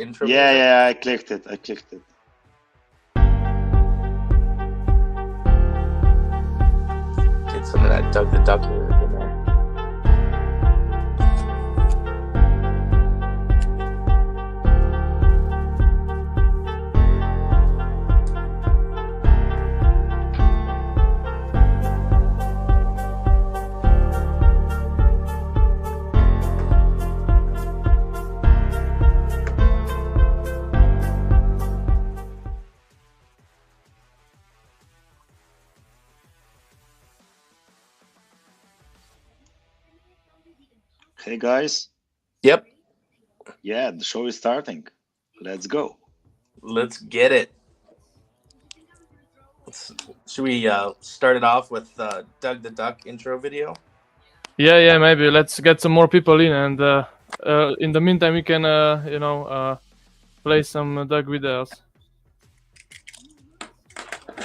intro? Yeah, music? yeah, I clicked it. Get some of that Doug the Duck music in there. Hey guys. Yep. Yeah, the show is starting. Let's go. Let's get it. Should we start it off with Doug the Duck intro video? Yeah, maybe let's get some more people in, and in the meantime we can play some Doug videos.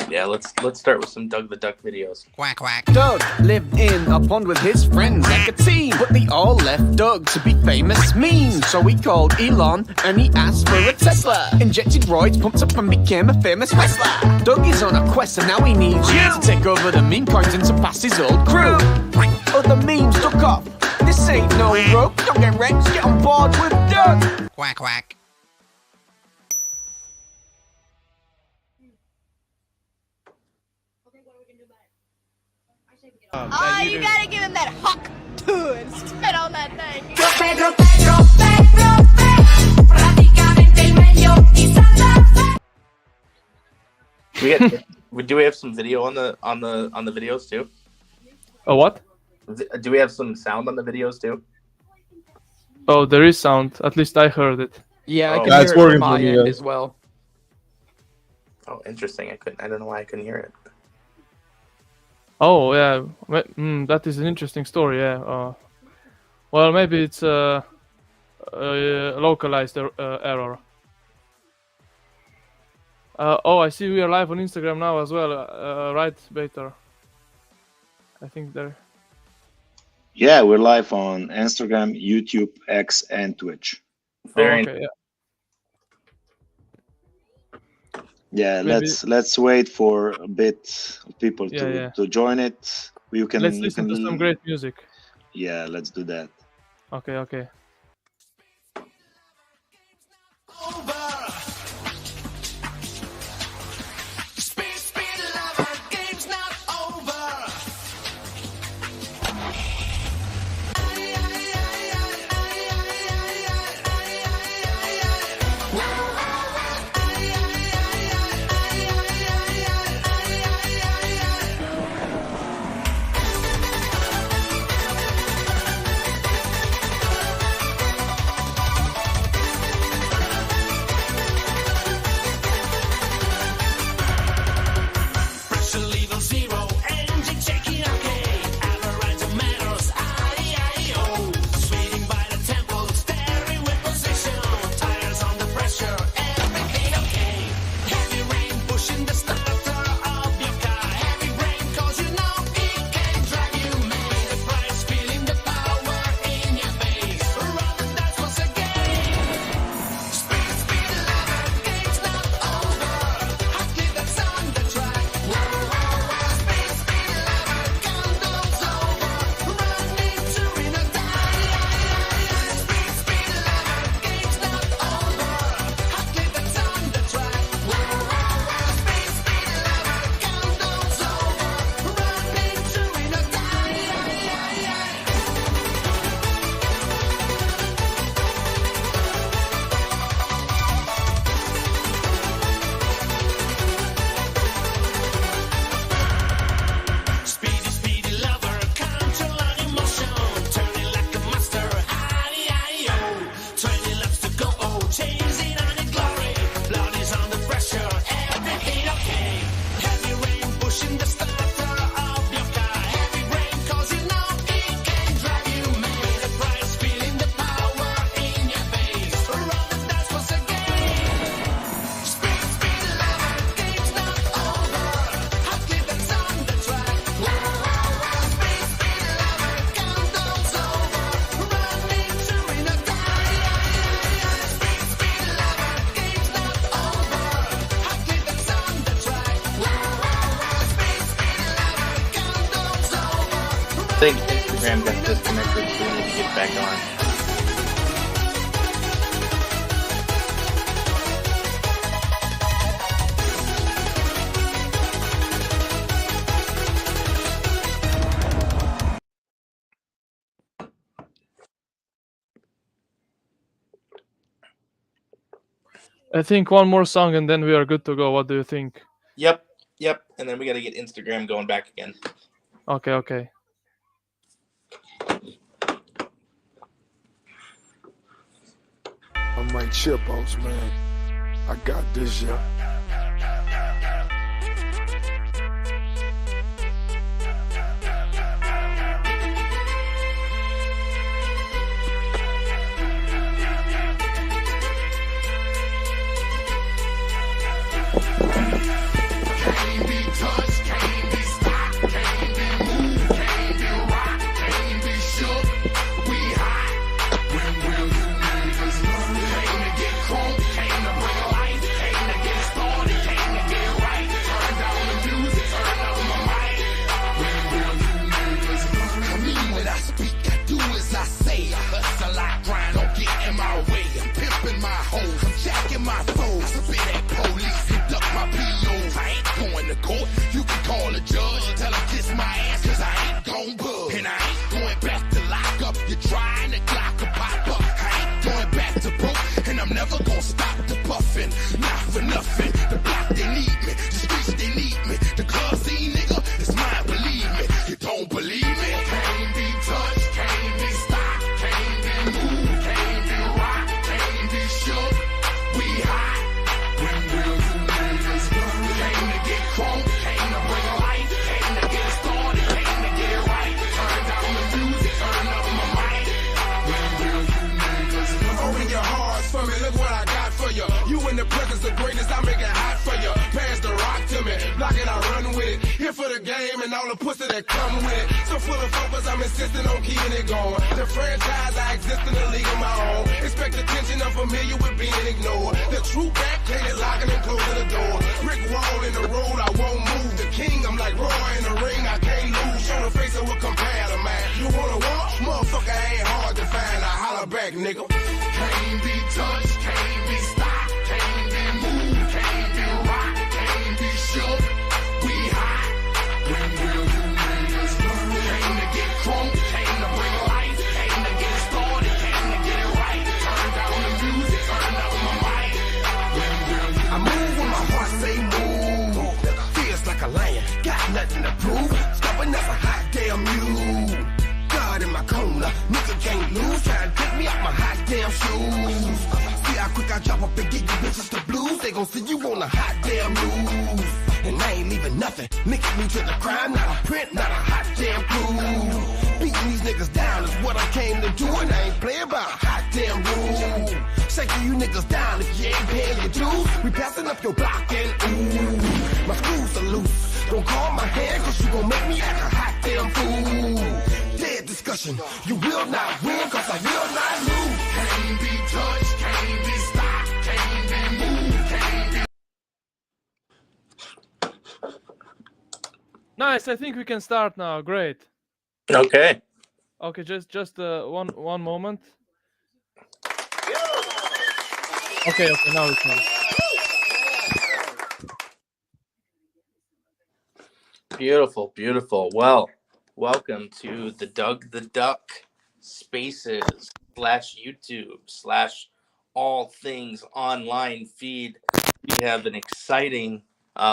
Yeah, let's start with some Doug the Duck videos. Quack, quack. Doug lived in a pond with his friends like a team, but they all left Doug to be famous mean. So he called Elon and he asked for a Tesla. Injected roids, pumped up and became a famous wrestler. Doug is on a quest and now he needs you to take over the meme coins and surpass his old crew. Other memes duck off. This ain't no rope. Don't get wrecked, get on board with Doug. Quack, quack. Oh, you gotta give him that hawk too and spit on that thing. Do we have some video on the videos too? Oh, what? Do we have some sound on the videos too? Oh, there is sound. At least I heard it. Yeah, I Oh. can Yeah, hear it's it from working my for me, end yeah. as well. Oh, interesting. I don't know why I couldn't hear it. Oh, yeah. That is an interesting story. Yeah. Well, maybe it's a localized error. Oh, I see we are live on Instagram now as well. Right, Bater? I think there. Yeah, we're live on Instagram, YouTube, X, and Twitch. Very Okay, yeah. Yeah, Maybe- let's wait for a bit of people Yeah. to join it. You can Let's listen to some great music. Yeah, let's do that. Okay. think Instagram got disconnected, so we need to get back on. I think one more song and then we are good to go. What do you think? Yep. And then we got to get Instagram going back again. Okay. I'm Mike Chipos, man. I got this, yeah. Nice. I think we can start now. Great. Okay. Okay, just one moment. Okay, now we can. Beautiful. Well, welcome to the Doug the Duck Spaces / YouTube / all things online feed. We have an exciting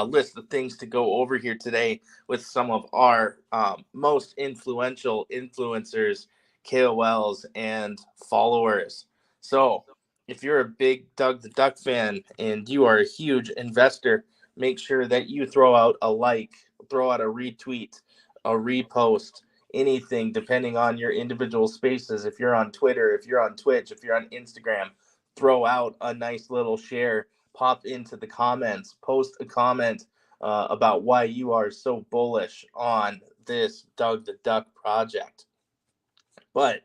list of things to go over here today with some of our most influential influencers, KOLs, and followers. So if you're a big Doug the Duck fan and you are a huge investor, make sure that you throw out a like, throw out a retweet, a repost, anything depending on your individual spaces. If you're on Twitter, if you're on Twitch, if you're on Instagram, throw out a nice little share. Pop into the comments, post a comment about why you are so bullish on this Doug the Duck project. But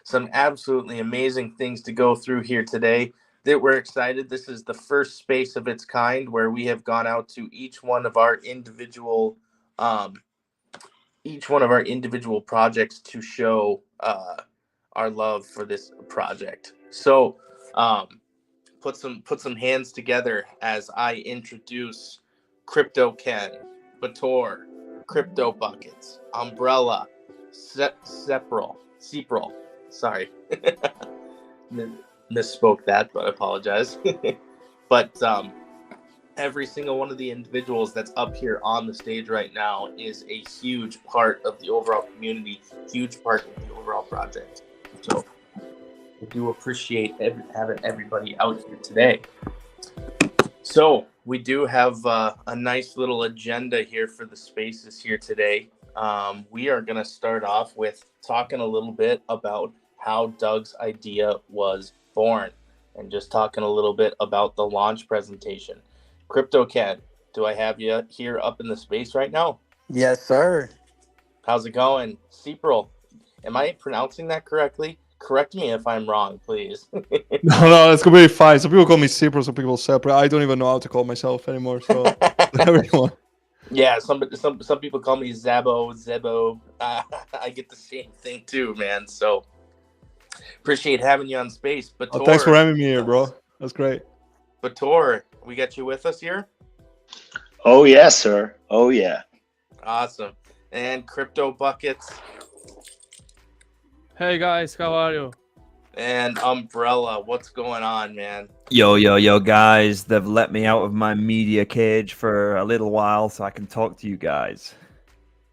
some absolutely amazing things to go through here today that we're excited. This is the first space of its kind where we have gone out to each one of our individual each one of our individual projects to show our love for this project. So put some hands together as I introduce Crypto Ken, Bator, Crypto Buckets, Umbrella, Seprol. Sorry, misspoke that, but I apologize. But every single one of the individuals that's up here on the stage right now is a huge part of the overall community, huge part of the overall project. So I do appreciate having everybody out here today. So we do have a nice little agenda here for the spaces here today. We are going to start off with talking a little bit about how Doug's idea was born and just talking a little bit about the launch presentation. CryptoCat, do I have you here up in the space right now? Yes, sir. How's it going? Seprol, am I pronouncing that correctly? Correct me if I'm wrong, please. No, it's completely fine. Some people call me Cypro, some people Separate. I don't even know how to call myself anymore. So everyone. Yeah, some people call me Zebo. I get the same thing too, man. So appreciate having you on space. But Thanks for having me here, bro. That's great. Bator, we got you with us here? Oh, yes, sir. Oh, yeah. Awesome. And Crypto Buckets. Hey guys, how are you? And Umbrella, what's going on, man? Yo, guys. They've let me out of my media cage for a little while so I can talk to you guys.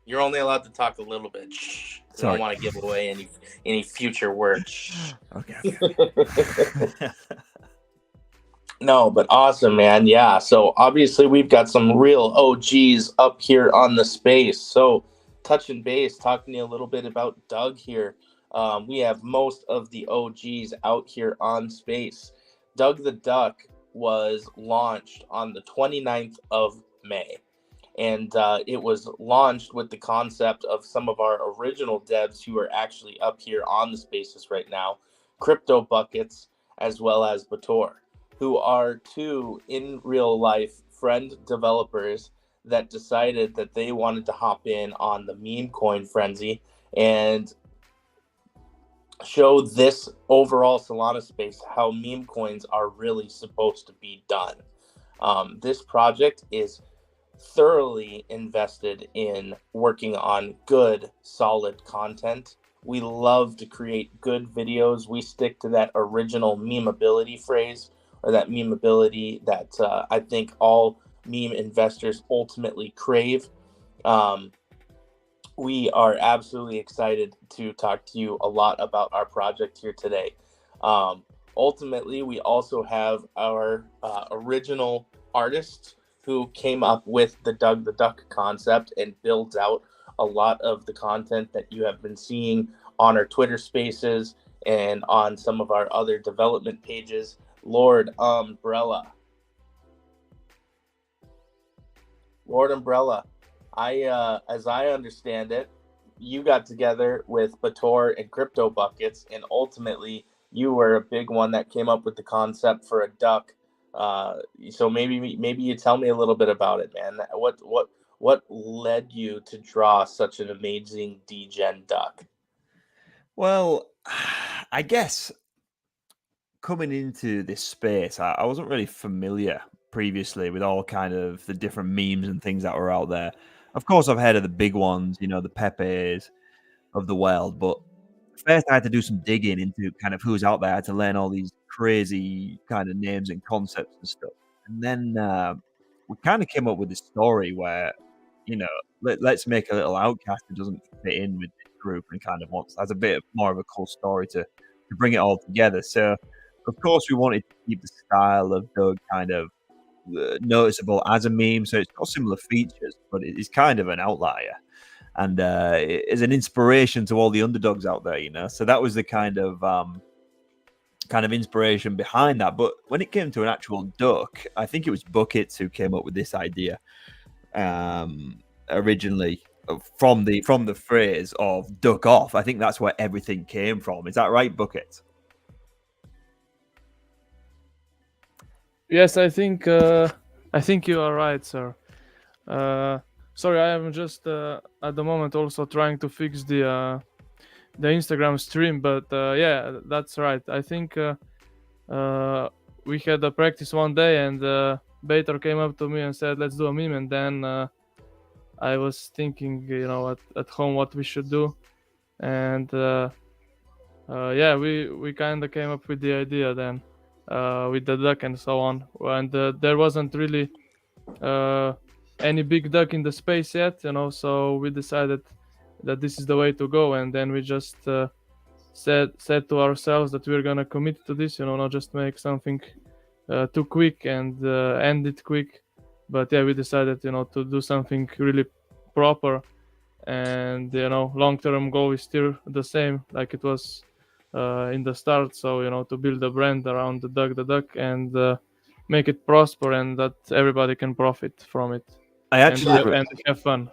You're only allowed to talk a little bit. Shh. I Sorry. don't want to give away any future work. Okay. No, but awesome, man. Yeah. So obviously we've got some real OGs up here on the space. So touching base, talking to you a little bit about Doug here. We have most of the OGs out here on space. Doug the Duck was launched on the 29th of May. And it was launched with the concept of some of our original devs who are actually up here on the spaces right now, Crypto Buckets, as well as Bator, who are two in real life friend developers that decided that they wanted to hop in on the meme coin frenzy and show this overall Solana space how meme coins are really supposed to be done. This project is thoroughly invested in working on good, solid content. We love to create good videos. We stick to that original memeability phrase, or that memeability that I think all meme investors ultimately crave. We are absolutely excited to talk to you a lot about our project here today. Ultimately, we also have our original artist who came up with the Doug the Duck concept and builds out a lot of the content that you have been seeing on our Twitter spaces and on some of our other development pages. Lord Umbrella, as I understand it, you got together with Bator and Crypto Buckets, and ultimately you were a big one that came up with the concept for a duck. So maybe you tell me a little bit about it, man. What led you to draw such an amazing degen duck? Well, I guess coming into this space, I wasn't really familiar previously with all kind of the different memes and things that were out there. Of course, I've heard of the big ones, the Pepes of the world, but first I had to do some digging into kind of who's out there. I had to learn all these crazy kind of names and concepts and stuff. And then we kind of came up with this story where, let's make a little outcast who doesn't fit in with this group and kind of has a bit more of a cool story to bring it all together. So, of course, we wanted to keep the style of Doug kind of noticeable as a meme. So it's got similar features, but it's kind of an outlier. And is an inspiration to all the underdogs out there, So that was the kind of inspiration behind that. But when it came to an actual duck, I think it was Buckets who came up with this idea originally from the phrase of duck off. I think that's where everything came from. Is that right, Buckets? Yes, I think you are right, sir. Sorry, I am just at the moment also trying to fix the Instagram stream, but yeah, that's right. I think we had a practice one day, and Bator came up to me and said, "Let's do a meme." And then I was thinking, at home what we should do, and yeah, we kind of came up with the idea then with the duck and so on. And there wasn't really any big duck in the space yet, so we decided that this is the way to go, and then we just said to ourselves that we're gonna commit to this, not just make something too quick and end it quick. But yeah, we decided to do something really proper, and long-term goal is still the same like it was in the start. So to build a brand around the duck and make it prosper, and that everybody can profit from it. I actually and have fun.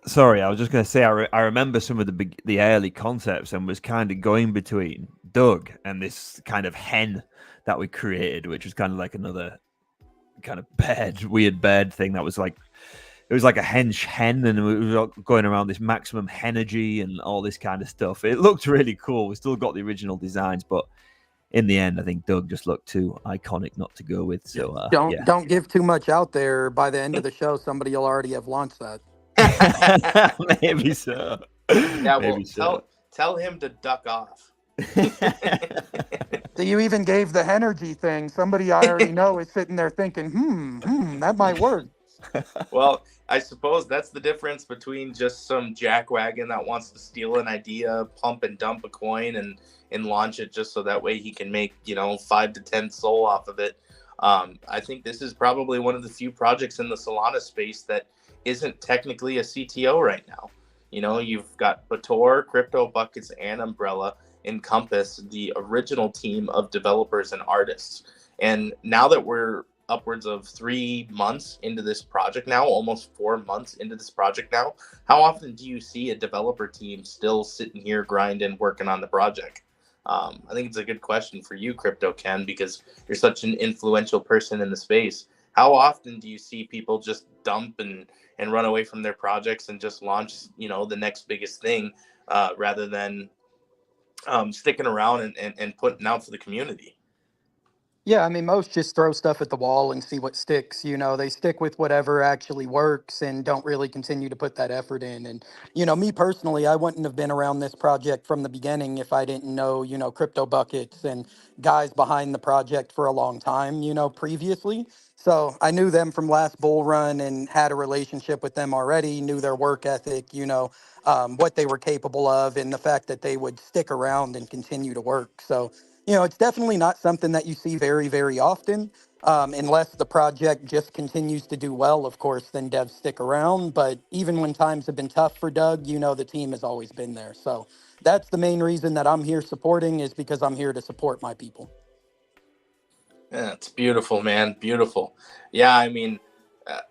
Sorry, I was just going to say I remember some of the early concepts, and was kind of going between Doug and this kind of hen that we created, which was kind of like another kind of weird bird thing that was like, it was like a hench hen, and we were going around this maximum energy and all this kind of stuff. It looked really cool. We still got the original designs, but in the end, I think Doug just looked too iconic not to go with. So don't give too much out there. By the end of the show, somebody will already have launched that. Maybe so. Yeah, well, Maybe so. Tell him to duck off. So you even gave the energy thing. Somebody I already know is sitting there thinking, that might work. Well, I suppose that's the difference between just some jackwagon that wants to steal an idea, pump and dump a coin, and launch it just so that way he can make 5 to 10 soul off of it. I think this is probably one of the few projects in the Solana space that isn't technically a CTO right now. You've got Bator, Crypto Buckets, and Umbrella encompass the original team of developers and artists. And now that we're upwards of 3 months into this project now, almost 4 months into this project now, how often do you see a developer team still sitting here grinding, working on the project? I think it's a good question for you, Crypto Ken, because you're such an influential person in the space. How often do you see people just dump and run away from their projects and just launch, the next biggest thing, rather than sticking around and putting out for the community? Yeah, I mean, most just throw stuff at the wall and see what sticks. They stick with whatever actually works and don't really continue to put that effort in. And, me personally, I wouldn't have been around this project from the beginning if I didn't know, Crypto Buckets and guys behind the project for a long time, previously. So I knew them from last bull run and had a relationship with them already, knew their work ethic, what they were capable of, and the fact that they would stick around and continue to work. So, it's definitely not something that you see very, very often, unless the project just continues to do well. Of course, then devs stick around. But even when times have been tough for Doug, the team has always been there. So that's the main reason that I'm here supporting, is because I'm here to support my people. Yeah, it's beautiful, man. Beautiful. Yeah, I mean,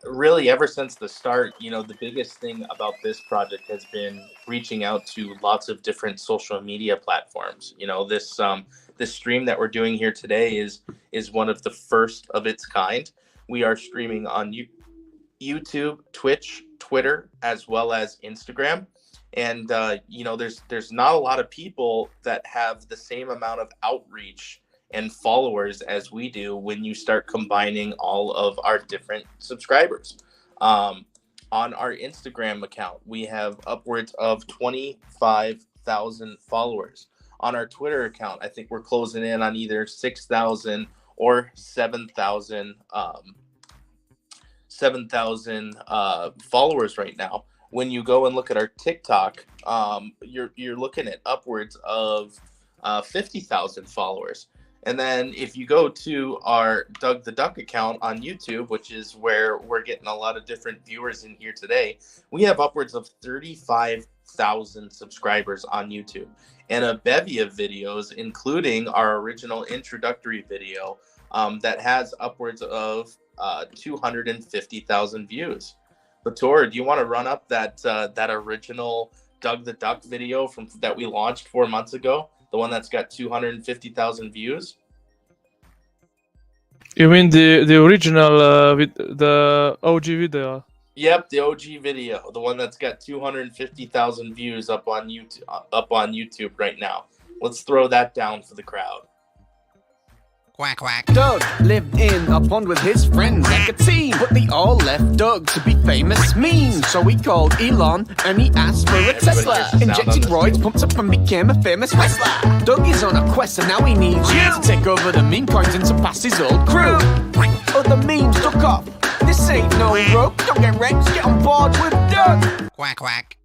really, ever since the start, the biggest thing about this project has been reaching out to lots of different social media platforms. This stream that we're doing here today is one of the first of its kind. We are streaming on YouTube, Twitch, Twitter, as well as Instagram. And there's not a lot of people that have the same amount of outreach and followers as we do when you start combining all of our different subscribers. On our Instagram account, we have upwards of 25,000 followers. On our Twitter account, I think we're closing in on either 6,000 or 7,000 followers right now. When you go and look at our TikTok, you're looking at upwards of 50,000 followers. And then if you go to our Doug the Duck account on YouTube, which is where we're getting a lot of different viewers in here today, we have upwards of 35,000 subscribers on YouTube, and a bevy of videos, including our original introductory video that has upwards of 250,000 views. Bator, do you want to run up that original Doug the Duck video that we launched 4 months ago? The one that's got 250,000 views? You mean the original with the OG video? Yep, the OG video, the one that's got 250,000 views up on YouTube right now. Let's throw that down for the crowd. Quack, quack. Doug lived in a pond with his friends like a team, but they all left Doug to be famous mean. So he called Elon and he asked for a Tesla. Injected roids, pumped up and became a famous wrestler. Doug is on a quest and now he needs you to take over the meme coins and surpass his old crew. Other memes took off. This ain't no rope. Don't get wrecked, get on board with Doug. Quack, quack.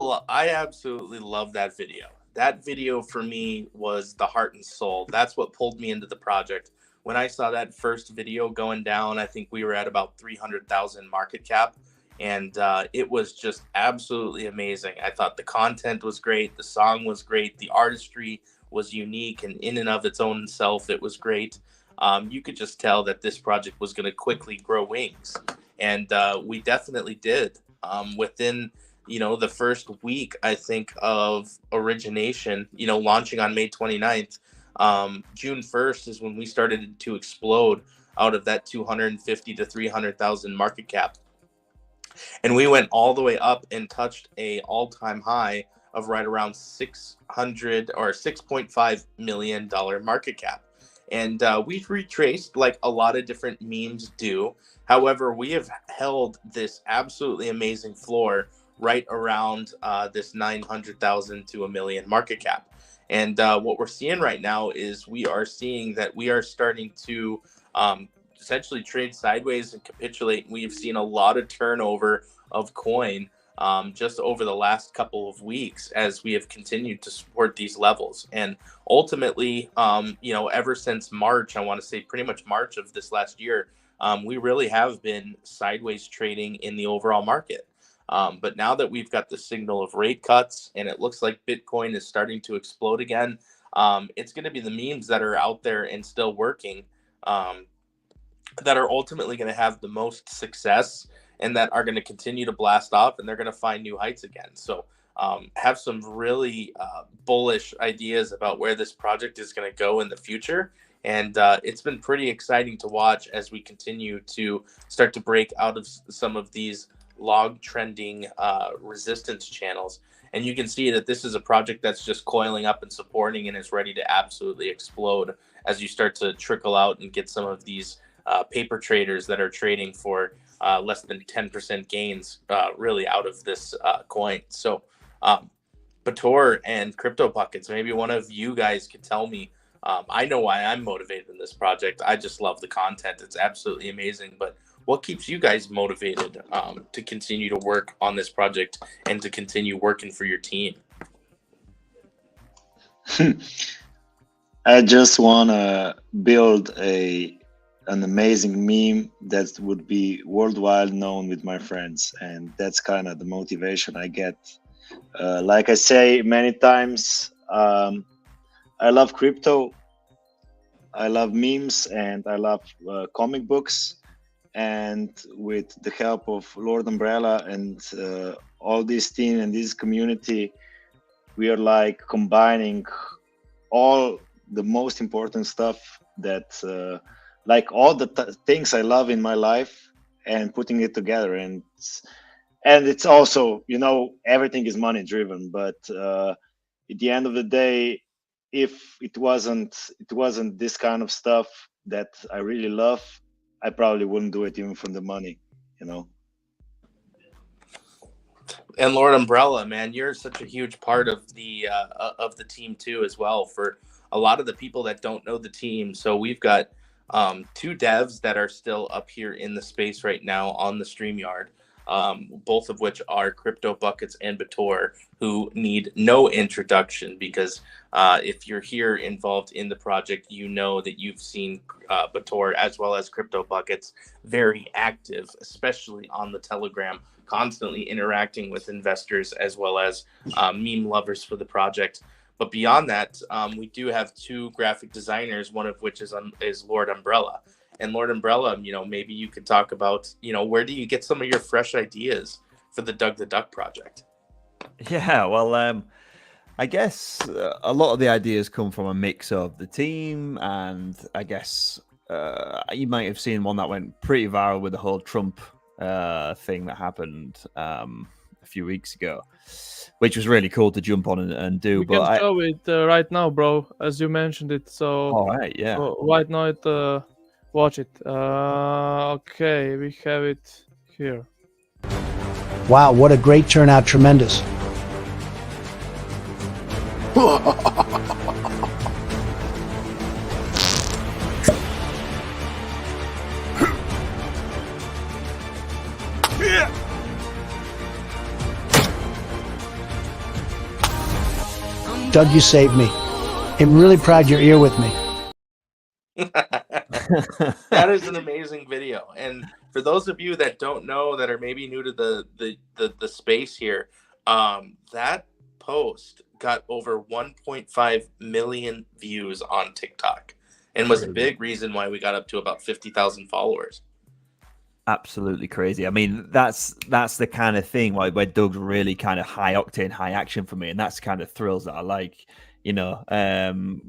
Well, I absolutely love that video. That video for me was the heart and soul. That's what pulled me into the project. When I saw that first video going down, I think we were at about 300,000 market cap. And it was just absolutely amazing. I thought the content was great. The song was great. The artistry was unique and in and of its own self, it was great. You could just tell that this project was going to quickly grow wings. And we definitely did. Within the first week, I think, of origination, launching on May 29th, June 1st is when we started to explode out of that 250 to 300,000 market cap. And we went all the way up and touched a all-time high of right around 600 or $6.5 million market cap. And we've retraced like a lot of different memes do. However, we have held this absolutely amazing floor right around this 900,000 to $1 million market cap. And what we're seeing right now is we are seeing that we are starting to essentially trade sideways and capitulate. We have seen a lot of turnover of coin just over the last couple of weeks as we have continued to support these levels. And ultimately, ever since March, I want to say pretty much March of this last year, we really have been sideways trading in the overall market. But now that we've got the signal of rate cuts and it looks like Bitcoin is starting to explode again, it's going to be the memes that are out there and still working that are ultimately going to have the most success and that are going to continue to blast off, and they're going to find new heights again. So have some really bullish ideas about where this project is going to go in the future. And it's been pretty exciting to watch as we continue to start to break out of some of these log trending resistance channels. And you can see that this is a project that's just coiling up and supporting and is ready to absolutely explode as you start to trickle out and get some of these paper traders that are trading for less than 10% gains really out of this coin. So Bator and Crypto Buckets, maybe one of you guys could tell me. I know why I'm motivated in this project. I just love the content. It's absolutely amazing. But what keeps you guys motivated to continue to work on this project and to continue working for your team? I just want to build an amazing meme that would be worldwide known with my friends, and that's kind of the motivation I get. Like I say many times, I love crypto, I love memes, and I love comic books. And with the help of Lord Umbrella and all this team and this community, we are like combining all the most important stuff that like all the things I love in my life and putting it together. And it's also, everything is money driven, but at the end of the day, if it wasn't this kind of stuff that I really love, I probably wouldn't do it even for the money, And Lord Umbrella, man, you're such a huge part of the team too, as well. For a lot of the people that don't know the team, so we've got 2 devs that are still up here in the space right now on the StreamYard, both of which are Crypto Buckets and Bator, who need no introduction because if you're here involved in the project, you know that you've seen Bator as well as Crypto Buckets very active, especially on the Telegram, constantly interacting with investors as well as meme lovers for the project. But beyond that, we do have 2 graphic designers, one of which is Lord Umbrella. And Lord Umbrella, maybe you could talk about, where do you get some of your fresh ideas for the Doug the Duck project? Yeah, well, I guess a lot of the ideas come from a mix of the team and I guess you might have seen one that went pretty viral with the whole Trump thing that happened a few weeks ago, which was really cool to jump on and do. We can show it right now, bro, as you mentioned it. So, all right, yeah. Why not watch it? Okay, we have it here. Wow, what a great turnout. Tremendous. Doug, you saved me. I'm really proud you're here with me. That is an amazing video. And for those of you that don't know, that are maybe new to the space here, that post got over 1.5 million views on TikTok and was a big reason why we got up to about 50,000 followers. Absolutely crazy. I mean, that's the kind of thing where Doug's really kind of high octane, high action for me, and that's kind of thrills that I like. You know,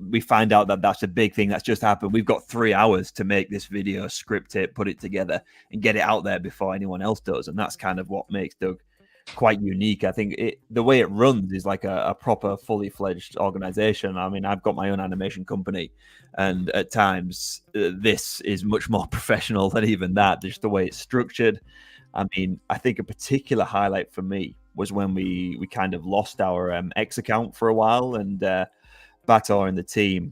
we find out that that's a big thing that's just happened. We've got 3 hours to make this video, script it, put it together, and get it out there before anyone else does. And that's kind of what makes Doug quite unique. I think the way it runs is like a proper, fully fledged organization. I mean, I've got my own animation company, and at times this is much more professional than even that. Just the way it's structured. I mean, I think a particular highlight for me was when we kind of lost our X account for a while, and Bator and the team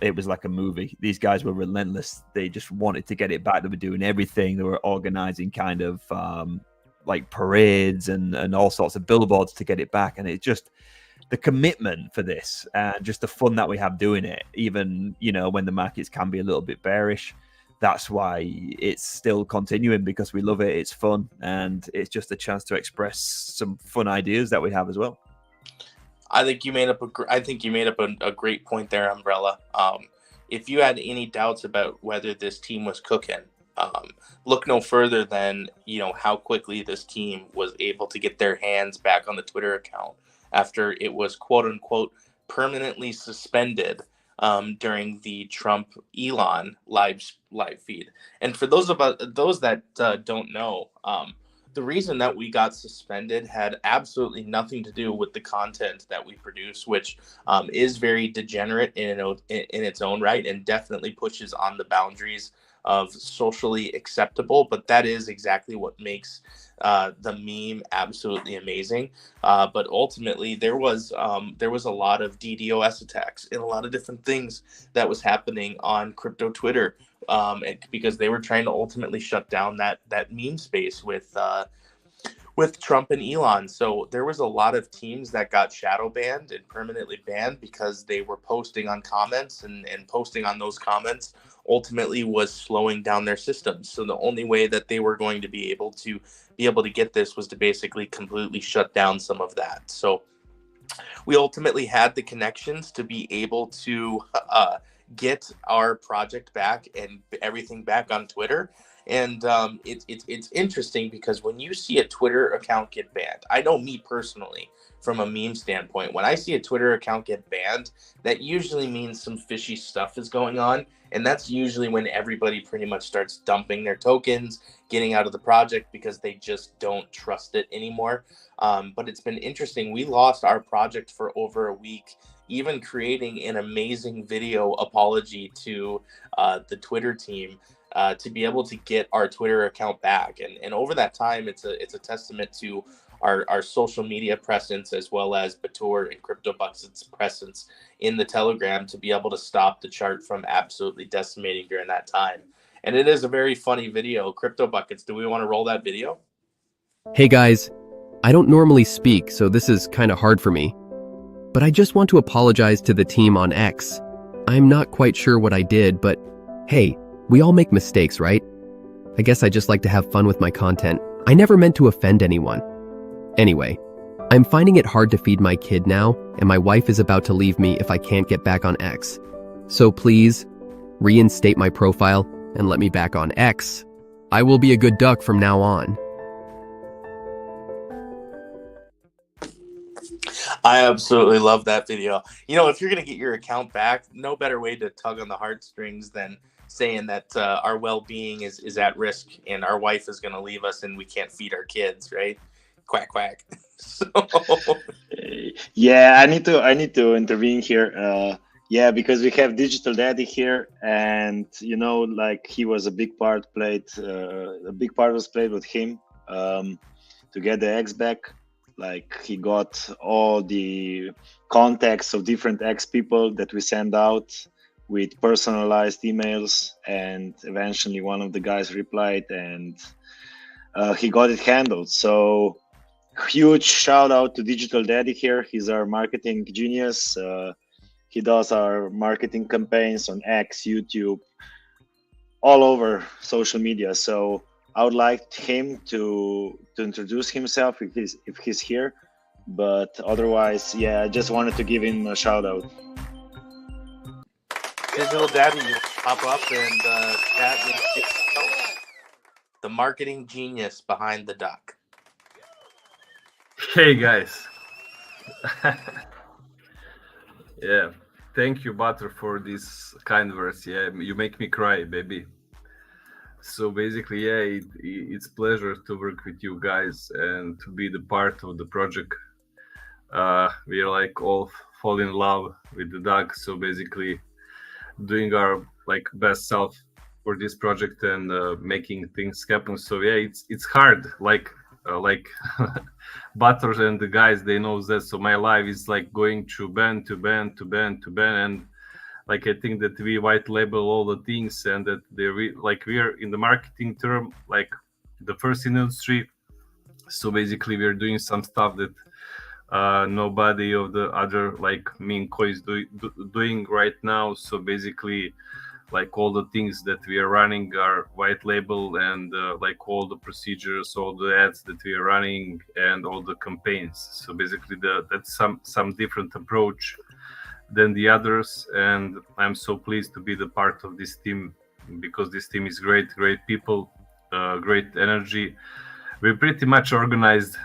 it was like a movie. These guys were relentless. They just wanted to get it back. They were doing everything. They were organizing kind of like parades and all sorts of billboards to get it back. And it just, the commitment for this and just the fun that we have doing it, even, you know, when the markets can be a little bit bearish, that's why it's still continuing, because we love it. It's fun, and it's just a chance to express some fun ideas that we have as well. I think you made up a great point there, Umbrella. If you had any doubts about whether this team was cooking, look no further than, you know, how quickly this team was able to get their hands back on the Twitter account after it was quote unquote permanently suspended during the Trump Elon live feed. And for those that don't know, the reason that we got suspended had absolutely nothing to do with the content that we produce, which is very degenerate in its own right, and definitely pushes on the boundaries of socially acceptable. But that is exactly what makes the meme absolutely amazing. But ultimately, there was a lot of DDoS attacks and a lot of different things that was happening on crypto Twitter, because they were trying to ultimately shut down that meme space with Trump and Elon. So there was a lot of teams that got shadow banned and permanently banned because they were posting on comments, and posting on those comments ultimately was slowing down their systems. So the only way that they were going to be able to get this was to basically completely shut down some of that. So we ultimately had the connections to be able to get our project back and everything back on Twitter. And it's interesting because when you see a Twitter account get banned, I know me personally, from a meme standpoint, when I see a Twitter account get banned, that usually means some fishy stuff is going on. And that's usually when everybody pretty much starts dumping their tokens, getting out of the project because they just don't trust it anymore. But it's been interesting. We lost our project for over a week, even creating an amazing video apology to the Twitter team to be able to get our Twitter account back. And over that time, it's a testament to our social media presence, as well as Bator and CryptoBucket's presence in the Telegram, to be able to stop the chart from absolutely decimating during that time. And it is a very funny video. CryptoBuckets, do we want to roll that video? Hey guys, I don't normally speak, so this is kind of hard for me. But I just want to apologize to the team on X. I'm not quite sure what I did, but hey, we all make mistakes, right? I guess I just like to have fun with my content. I never meant to offend anyone. Anyway, I'm finding it hard to feed my kid now, and my wife is about to leave me if I can't get back on X. So please, reinstate my profile and let me back on X. I will be a good duck from now on. I absolutely love that video. You know, if you're going to get your account back, no better way to tug on the heartstrings than saying that our well-being is at risk and our wife is going to leave us and we can't feed our kids, right? Quack, quack. So, Yeah, I need to intervene here. Yeah, because we have Digital Daddy here, and like he was a big part was played with him to get the X back. Like he got all the contacts of different X people that we send out with personalized emails, and eventually one of the guys replied, and he got it handled. So huge shout out to Digital Daddy here. He's our marketing genius. He does our marketing campaigns on X, YouTube, all over social media. So I would like him to introduce himself if he's here. But otherwise, yeah, I just wanted to give him a shout out. Digital Daddy, just pop up and chat with the marketing genius behind the duck. Hey guys. Yeah, thank you, Butter, for these kind words. Yeah, you make me cry, baby. So basically, yeah, it's pleasure to work with you guys and to be the part of the project. We are like all fall in love with the dog. So basically, doing our like best self for this project and making things happen. So yeah, it's hard. Like Butters and the guys, they know that. So my life is like going through band to band to band to band, and like I think that we white label all the things, and that we're in the marketing term like the first in the industry. So basically, we're doing some stuff that nobody of the other like me and Koi is doing right now. So basically, like all the things that we are running are white label, and like all the procedures, all the ads that we are running, and all the campaigns. So basically, that's some different approach than the others, and I'm so pleased to be the part of this team, because this team is great people, great energy. We're pretty much organized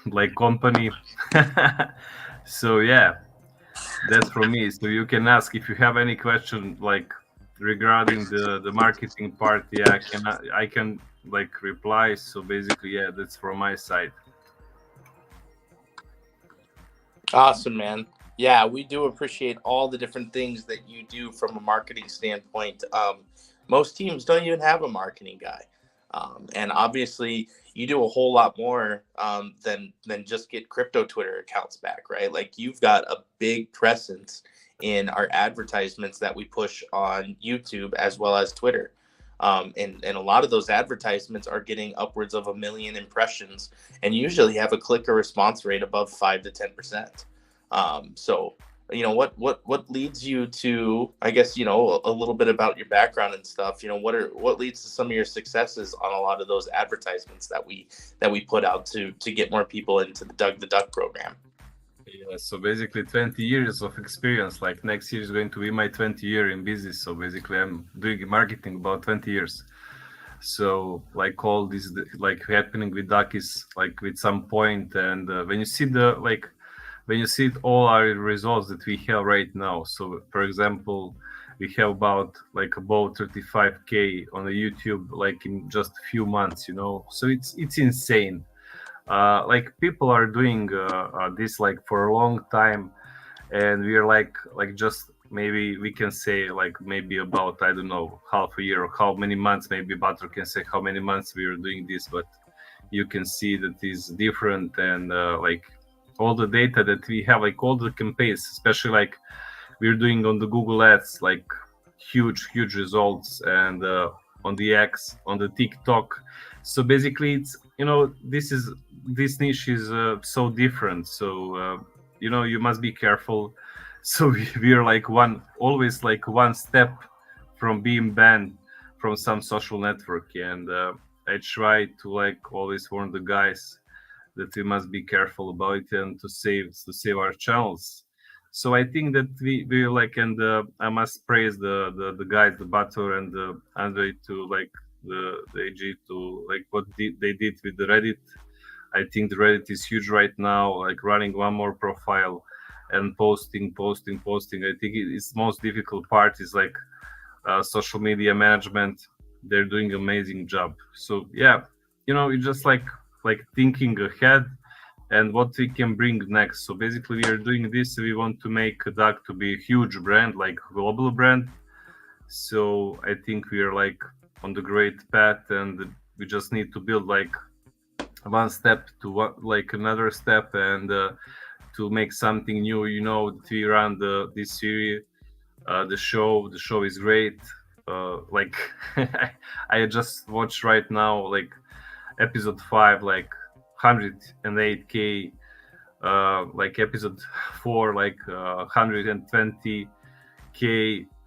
like company. So yeah, that's from me. So you can ask if you have any question like regarding the marketing part. Yeah, I can like reply. So basically, yeah, that's from my side. Awesome, man. Yeah, we do appreciate all the different things that you do from a marketing standpoint. Most teams don't even have a marketing guy. And obviously, you do a whole lot more than just get crypto Twitter accounts back, right? Like you've got a big presence in our advertisements that we push on YouTube as well as Twitter. And a lot of those advertisements are getting upwards of 1 million impressions and usually have a click or response rate above 5 to 10%. So, you know, what leads you to, I guess, you know, a little bit about your background and stuff, you know, what leads to some of your successes on a lot of those advertisements that we put out to get more people into the Doug the Duck program? Yeah, so basically 20 years of experience. Like next year is going to be my 20th year in business. So basically I'm doing marketing about 20 years. So like all this like happening with Duck is like with some point, and when you see all our results that we have right now. So for example, we have about 35K on the YouTube like in just a few months, you know. So it's insane. Like people are doing this like for a long time, and we are like just maybe we can say like maybe about, I don't know, half a year or how many months, maybe Butter can say how many months we are doing this, but you can see that is different. And like all the data that we have, like all the campaigns, especially like we're doing on the Google Ads, like huge results, and on the X, on the TikTok. So basically it's, you know, this niche is so different. So you know, you must be careful. So we are like always like one step from being banned from some social network, and I try to like always warn the guys that we must be careful about it and to save our channels. So I think that we like, and I must praise the guys, the Bator and the Andre, to like the AG, to like what they did with the Reddit. I think the Reddit is huge right now. Like running one more profile and posting. I think it's most difficult part is like social media management. They're doing amazing job. So yeah, it's just like thinking ahead and what we can bring next. So basically, we are doing this. We want to make Duck to be a huge brand, like global brand. So I think we are like on the great path, and we just need to build like one step to like another step, and to make something new. We run this series, the show. The show is great. Like I just watched right now, like episode 5, like 108K. Like episode 4, like 120K.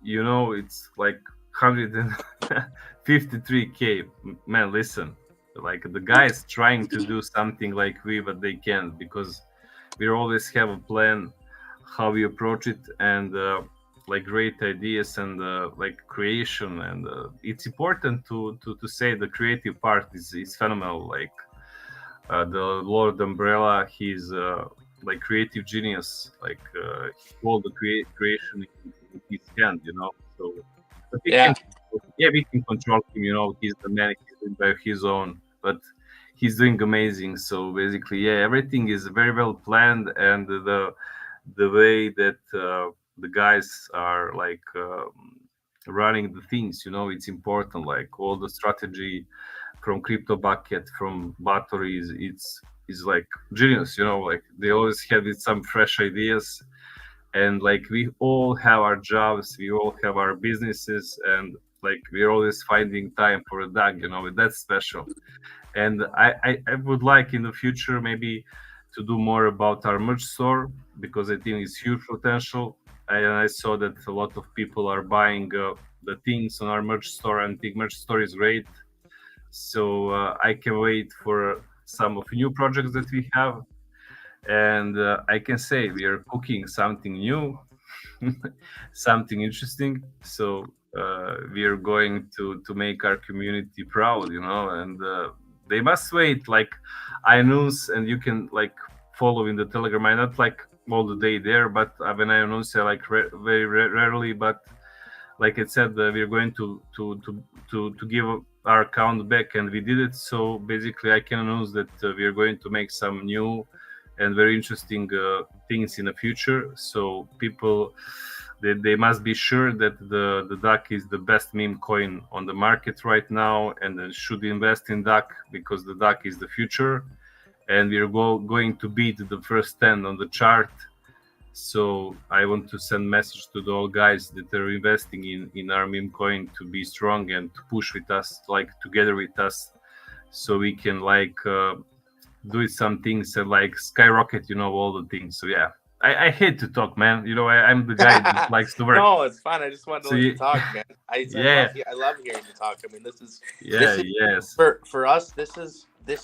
It's like 153K. Man, listen, like the guys trying to do something like we, but they can't, because we always have a plan how we approach it, and like great ideas, and like creation, and it's important to say the creative part is phenomenal. Like the Lord Umbrella, he's like creative genius, like all the creation in his hand, so but we can control him, he's the man, he's doing by his own, but he's doing amazing. So basically, yeah, everything is very well planned, and the way that the guys are like running the things, it's important, like all the strategy from crypto bucket, from batteries, it's like genius, like they always have some fresh ideas, and like we all have our jobs, we all have our businesses, and like we're always finding time for a Duck, that's special. And I would like in the future maybe to do more about our merch store, because I think it's huge potential. I saw that a lot of people are buying the things on our merch store, and I think merch store is great. So I can wait for some of new projects that we have, and I can say we are cooking something new, something interesting. So we are going to make our community proud, and they must wait. Like I announce, and you can like follow in the Telegram. I'm not like all the day there, but when I announce, I like very rarely. But like I said, we're going to give our account back, and we did it. So basically, I can announce that we are going to make some new and very interesting things in the future. So people, they must be sure that the Duck is the best meme coin on the market right now, and they should invest in Duck, because the Duck is the future, and we're going to beat the first 10 on the chart. So I want to send message to the all guys that are investing in our meme coin to be strong and to push with us, like together with us, so we can like do some things and like skyrocket, all the things. So yeah, I hate to talk, man. I'm the guy that likes to work. No, it's fine. I just wanted to let you talk, man. I love hearing you talk. I mean, this is for us. This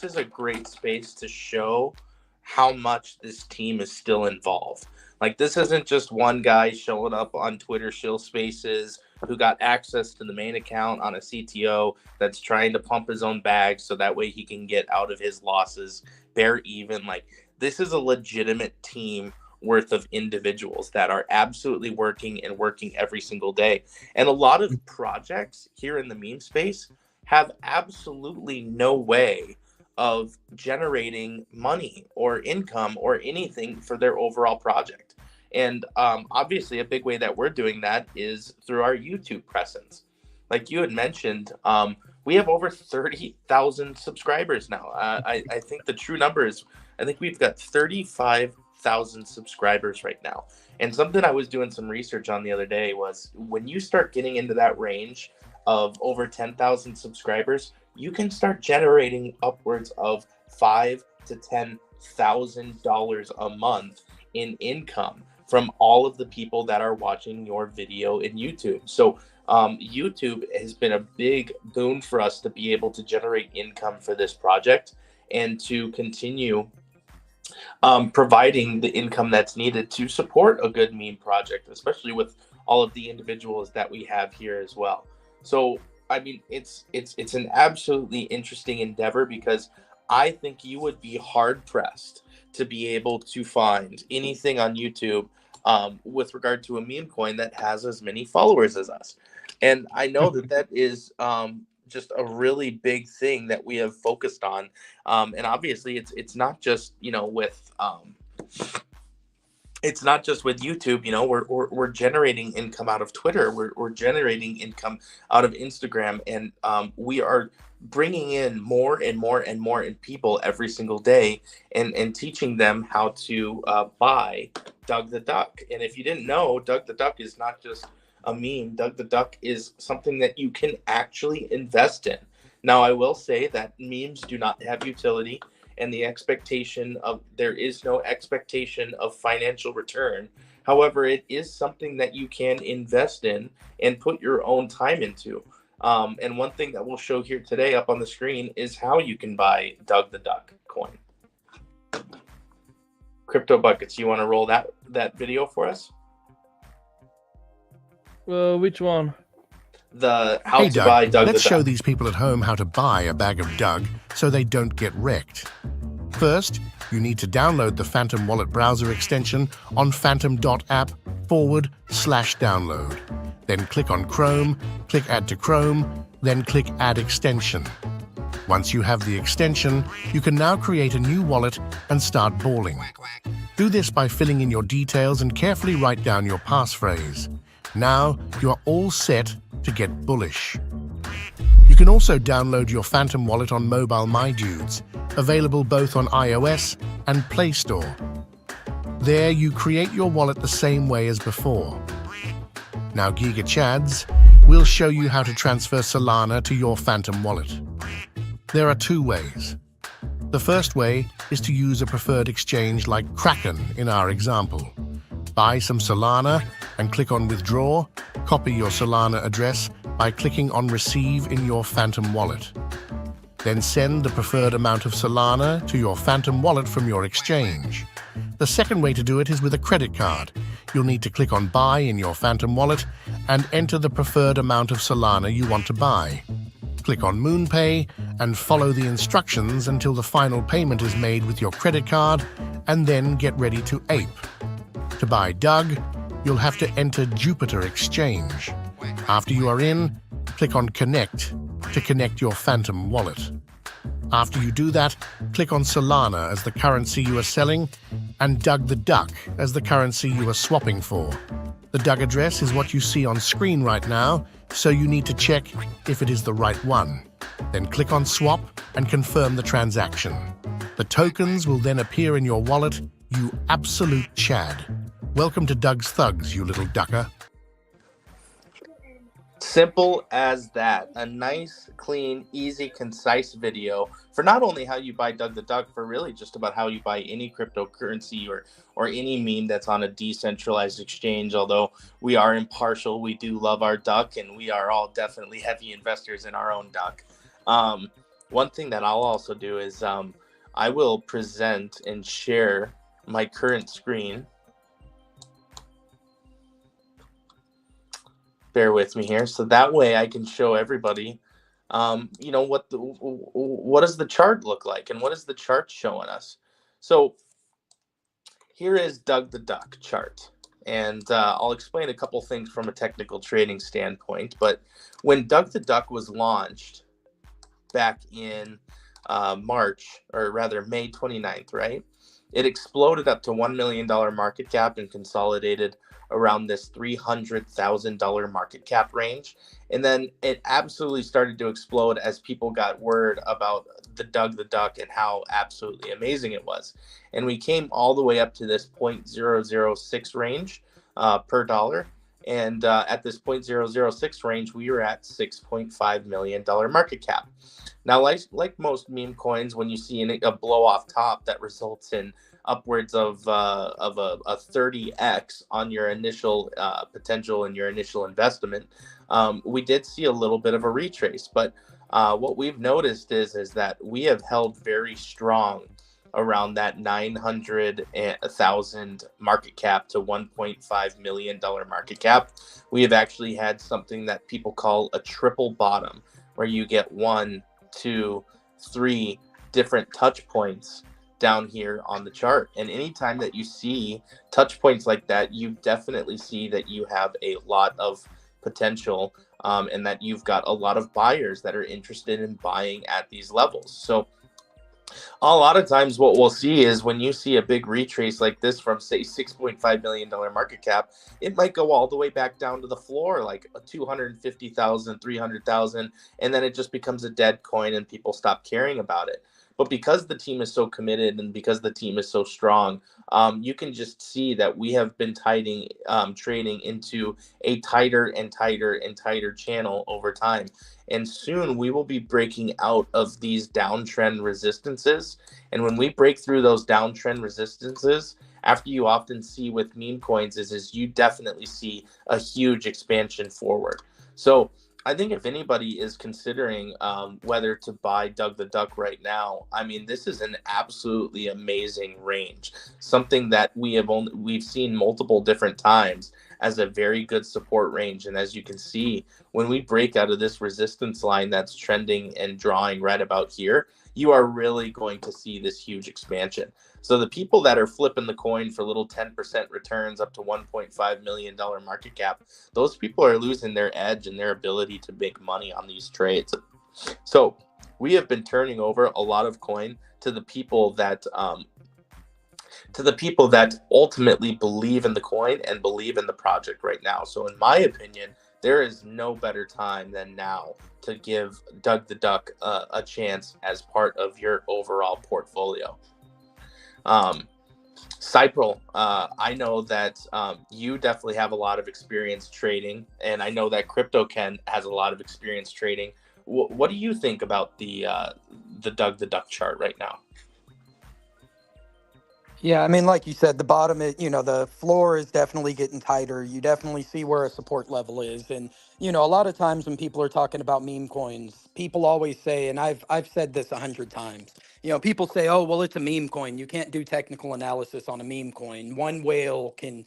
is a great space to show how much this team is still involved. Like, this isn't just one guy showing up on Twitter Shill Spaces who got access to the main account on a CTO that's trying to pump his own bag so that way he can get out of his losses, bare even. Like, this is a legitimate team worth of individuals that are absolutely working every single day. And a lot of projects here in the meme space have absolutely no way of generating money or income or anything for their overall project. And obviously a big way that we're doing that is through our YouTube presence. Like you had mentioned, we have over 30,000 subscribers now. I think the true number is, I think we've got 35,000 subscribers right now. And something I was doing some research on the other day was, when you start getting into that range of over 10,000 subscribers, you can start generating upwards of $5,000 to $10,000 a month in income from all of the people that are watching your video in YouTube. So YouTube has been a big boon for us to be able to generate income for this project and to continue providing the income that's needed to support a good meme project, especially with all of the individuals that we have here as well. So I mean, it's an absolutely interesting endeavor, because I think you would be hard pressed to be able to find anything on YouTube with regard to a meme coin that has as many followers as us. And I know that that is just a really big thing that we have focused on. And obviously it's not just, with it's not just with YouTube. We're generating income out of Twitter. We're generating income out of Instagram, and we are bringing in more and more and more people every single day, and teaching them how to buy Doug the Duck. And if you didn't know, Doug the Duck is not just a meme. Doug the Duck is something that you can actually invest in. Now, I will say that memes do not have utility, and there is no expectation of financial return. However, it is something that you can invest in and put your own time into. And one thing that we'll show here today up on the screen is how you can buy Doug the Duck coin. Crypto Buckets, you want to roll that video for us? Which one? The how to buy Doug the Duck. Let's show these people at home how to buy a bag of Doug so they don't get wrecked. First, you need to download the Phantom Wallet browser extension on phantom.app/download. Then click on Chrome, click Add to Chrome, then click Add Extension. Once you have the extension, you can now create a new wallet and start balling. Do this by filling in your details and carefully write down your passphrase. Now you are all set to get bullish. You can also download your Phantom Wallet on Mobile My Dudes, available both on iOS and Play Store. There you create your wallet the same way as before. Now, Giga Chads, we'll show you how to transfer Solana to your Phantom Wallet. There are two ways. The first way is to use a preferred exchange like Kraken in our example. Buy some Solana and click on Withdraw, copy your Solana address by clicking on Receive in your Phantom Wallet. Then send the preferred amount of Solana to your Phantom Wallet from your exchange. The second way to do it is with a credit card. You'll need to click on Buy in your Phantom Wallet and enter the preferred amount of Solana you want to buy. Click on MoonPay and follow the instructions until the final payment is made with your credit card, and then get ready to ape. To buy Doug, you'll have to enter Jupiter Exchange. After you are in, click on Connect to connect your Phantom Wallet. After you do that, click on Solana as the currency you are selling and Doug the Duck as the currency you are swapping for. The Doug address is what you see on screen right now, so you need to check if it is the right one. Then click on Swap and confirm the transaction. The tokens will then appear in your wallet, you absolute Chad. Welcome to Doug's Thugs, you little ducker. Simple as that. A nice, clean, easy, concise video for not only how you buy Doug the Duck, for really just about how you buy any cryptocurrency or any meme that's on a decentralized exchange. Although we are impartial, we do love our duck, and we are all definitely heavy investors in our own duck. One thing that I'll also do is I will present and share my current screen. Bear with me here, so that way I can show everybody, what does the chart look like, and what is the chart showing us. So here is Doug the Duck chart, and I'll explain a couple things from a technical trading standpoint. But when Doug the Duck was launched back in March, or rather May 29th, right? It exploded up to $1 million market cap and consolidated around this $300,000 market cap range. And then it absolutely started to explode as people got word about the Doug the Duck and how absolutely amazing it was. And we came all the way up to this 0.006 range per dollar. And at this 0.006 range, we were at $6.5 million market cap. Now, like most meme coins, when you see a blow off top that results in upwards of a 30x on your initial potential and your initial investment, we did see a little bit of a retrace. But what we've noticed is that we have held very strong around that 900,000 market cap to $1.5 million market cap. We have actually had something that people call a triple bottom, where you get 1, 2, 3 different touch points down here on the chart. And anytime that you see touch points like that, you definitely see that you have a lot of potential, and that you've got a lot of buyers that are interested in buying at these levels. So a lot of times what we'll see is when you see a big retrace like this from, say, $6.5 million market cap, it might go all the way back down to the floor, like 250,000, 300,000, and then it just becomes a dead coin and people stop caring about it. But because the team is so committed and because the team is so strong, you can just see that we have been trading into a tighter and tighter and tighter channel over time. And soon we will be breaking out of these downtrend resistances. And when we break through those downtrend resistances, after you often see with meme coins is you definitely see a huge expansion forward. So I think if anybody is considering whether to buy Doug the Duck right now, I mean, this is an absolutely amazing range, something that we've seen multiple different times as a very good support range. And as you can see, when we break out of this resistance line that's trending and drawing right about here, you are really going to see this huge expansion. So the people that are flipping the coin for little 10% returns up to $1.5 million market cap, those people are losing their edge and their ability to make money on these trades. So we have been turning over a lot of coin to the people that ultimately believe in the coin and believe in the project right now. So in my opinion, there is no better time than now to give Doug the Duck a chance as part of your overall portfolio. Cypril, I know that you definitely have a lot of experience trading, and I know that CryptoKen has a lot of experience trading. What do you think about the Doug the Duck chart right now? Yeah, I mean, like you said, the bottom is, the floor is definitely getting tighter. You definitely see where a support level is. And, a lot of times when people are talking about meme coins, people always say, and I've said this 100 times, people say, oh, well, it's a meme coin. You can't do technical analysis on a meme coin. One whale can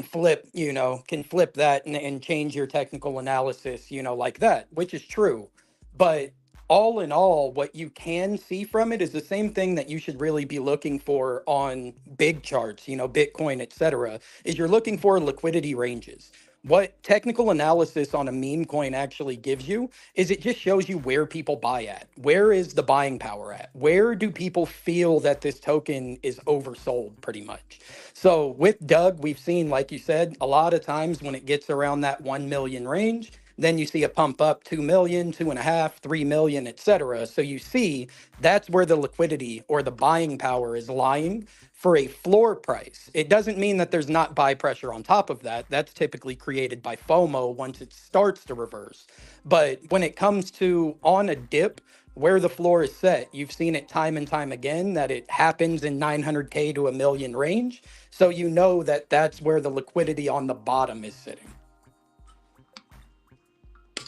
flip, can flip that and change your technical analysis, like that, which is true. But all in all, what you can see from it is the same thing that you should really be looking for on big charts, Bitcoin, etc., is you're looking for liquidity ranges. What technical analysis on a meme coin actually gives you is it just shows you where people buy at. Where is the buying power at? Where do people feel that this token is oversold pretty much? So with Doug, we've seen, like you said, a lot of times when it gets around that 1 million range, then you see a pump up 2 million, 2.5, 3 million, etc. So you see that's where the liquidity or the buying power is lying for a floor price. It doesn't mean that there's not buy pressure on top of that. That's typically created by FOMO once it starts to reverse. But when it comes to on a dip, where the floor is set, you've seen it time and time again that it happens in 900K to a million range. So you know that that's where the liquidity on the bottom is sitting.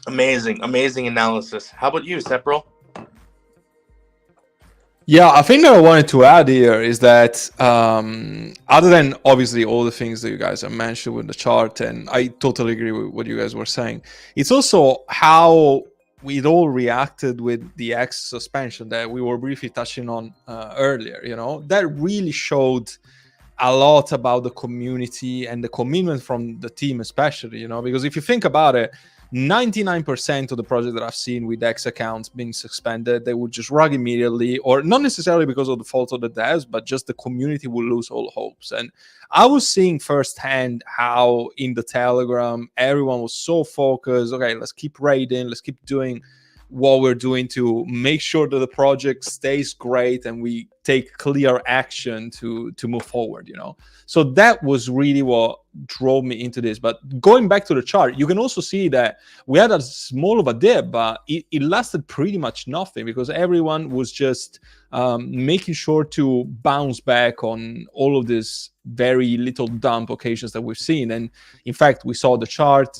Amazing analysis. How about you, Cypril? Yeah, I think that I wanted to add here is that other than obviously all the things that you guys have mentioned with the chart, and I totally agree with what you guys were saying, it's also how we'd all reacted with the X suspension that we were briefly touching on earlier. That really showed a lot about the community and the commitment from the team, especially, because if you think about it, 99% of the projects that I've seen with X accounts being suspended, they would just rug immediately, or not necessarily because of the fault of the devs, but just the community will lose all hopes. And I was seeing firsthand how in the Telegram, everyone was so focused. Okay, let's keep raiding, let's keep doing what we're doing to make sure that the project stays great and we take clear action to move forward, So that was really what drove me into this. But going back to the chart, you can also see that we had a small of a dip, but it lasted pretty much nothing because everyone was just making sure to bounce back on all of these very little dump occasions that we've seen. And in fact, we saw the chart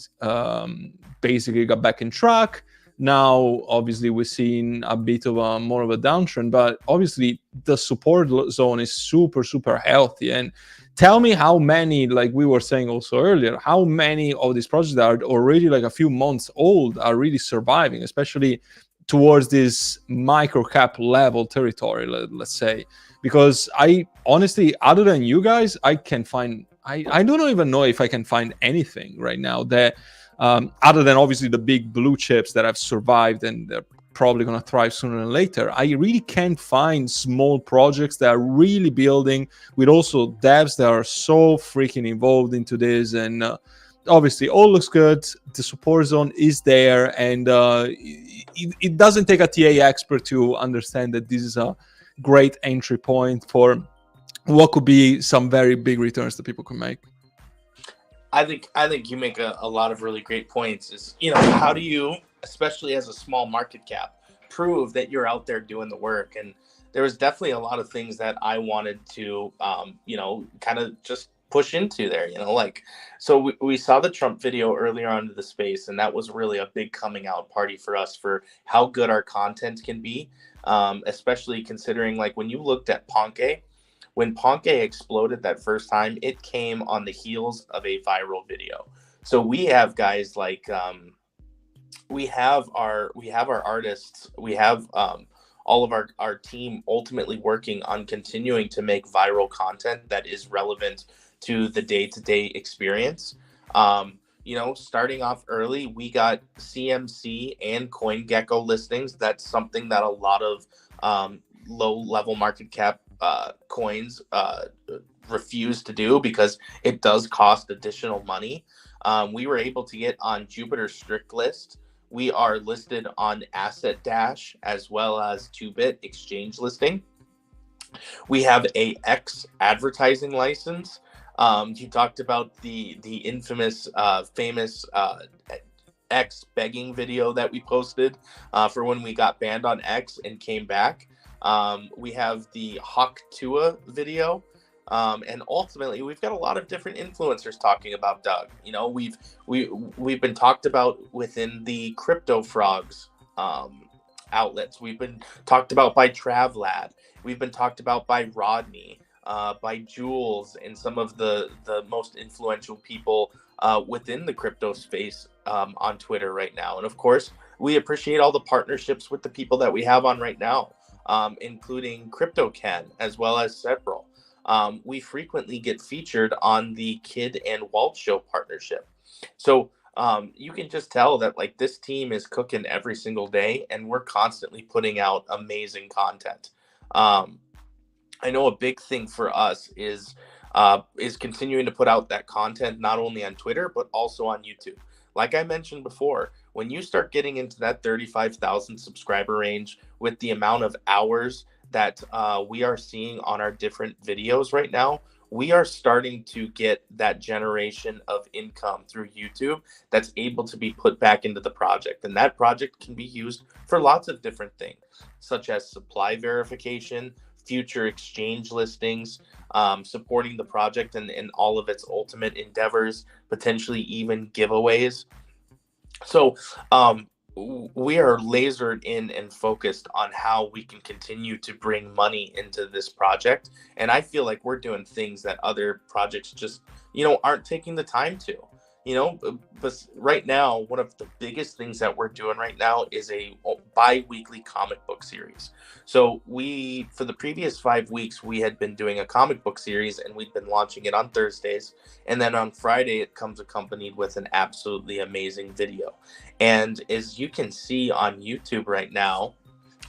basically got back in track. Now, obviously, we're seeing a bit of more of a downtrend, but obviously the support zone is super, super healthy. And tell me how many, like we were saying also earlier, how many of these projects that are already like a few months old are really surviving, especially towards this micro cap level territory, let's say. because I honestly, other than you guys, I can find, I don't even know if I can find anything right now that other than obviously the big blue chips that have survived and they're probably going to thrive sooner than later. I really can't find small projects that are really building, with also devs that are so freaking involved into this. And obviously all looks good, the support zone is there, and it doesn't take a TA expert to understand that this is a great entry point for what could be some very big returns that people can make. I think you make a lot of really great points. Is, you know, how do you, especially as a small market cap, prove that you're out there doing the work? And there was definitely a lot of things that I wanted to, you know, kind of just push into there, you know, like, so we saw the Trump video earlier on into the space, and that was really a big coming out party for us for how good our content can be, especially considering, like, when you looked at Ponke, when Ponke exploded that first time, it came on the heels of a viral video. So we have guys like, we have our artists, we have all of our team ultimately working on continuing to make viral content that is relevant to the day-to-day experience. You know, starting off early, we got CMC and CoinGecko listings. That's something that a lot of low-level market cap coins refuse to do because it does cost additional money. We were able to get on Jupiter strict list. We are listed on Asset Dash as well as 2-bit exchange listing. We have a X advertising license. You talked about the infamous famous X begging video that we posted for when we got banned on X and came back. We have the Hawk Tua video, and ultimately we've got a lot of different influencers talking about Doug. You know, we've been talked about within the Crypto Frogs outlets. We've been talked about by Travlad. We've been talked about by Rodney, by Jules, and some of the most influential people within the crypto space on Twitter right now. And of course, we appreciate all the partnerships with the people that we have on right now, including CryptoCan as well as Several. We frequently get featured on the Kid and Walt Show partnership. So you can just tell that, like, this team is cooking every single day, and we're constantly putting out amazing content. I know a big thing for us is continuing to put out that content not only on Twitter but also on YouTube. Like I mentioned before, when you start getting into that 35,000 subscriber range with the amount of hours that we are seeing on our different videos right now, we are starting to get that generation of income through YouTube that's able to be put back into the project. And that project can be used for lots of different things, such as supply verification, future exchange listings, supporting the project and all of its ultimate endeavors, potentially even giveaways. So we are lasered in and focused on how we can continue to bring money into this project. And I feel like we're doing things that other projects just, you know, aren't taking the time to. You know, but right now, one of the biggest things that we're doing right now is a bi-weekly comic book series. So for the previous 5 weeks, we had been doing a comic book series, and we'd been launching it on Thursdays. And then on Friday, it comes accompanied with an absolutely amazing video. And as you can see on YouTube right now,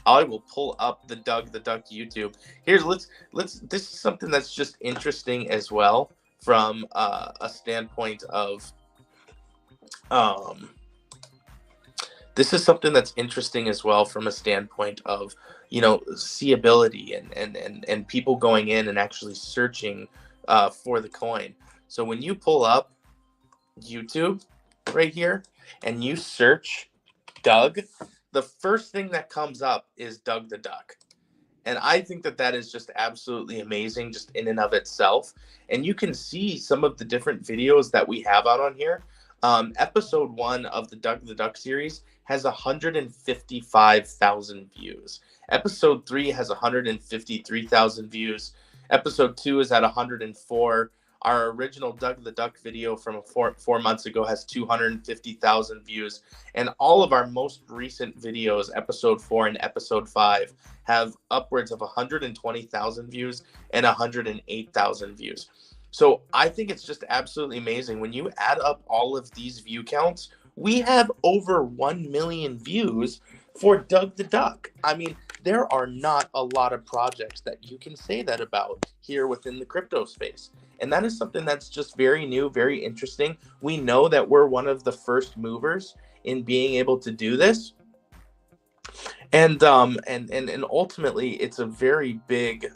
I will pull up the Doug the Duck YouTube. This is something that's just interesting as well from a standpoint of, this is something that's interesting as well from a standpoint of, you know, seeability and people going in and actually searching for the coin. So when you pull up YouTube right here and you search Doug, the first thing that comes up is Doug the Duck. And I think that is just absolutely amazing, just in and of itself. And you can see some of the different videos that we have out on here. Episode 1 of the Doug the Duck series has 155,000 views. Episode 3 has 153,000 views. Episode 2 is at 104. Our original Doug the Duck video from 4 months ago has 250,000 views. And all of our most recent videos, episode 4 and episode 5, have upwards of 120,000 views and 108,000 views. So I think it's just absolutely amazing. When you add up all of these view counts, we have over 1 million views for Doug the Duck. I mean, there are not a lot of projects that you can say that about here within the crypto space. And that is something that's just very new, very interesting. We know that we're one of the first movers in being able to do this. And ultimately, it's a very big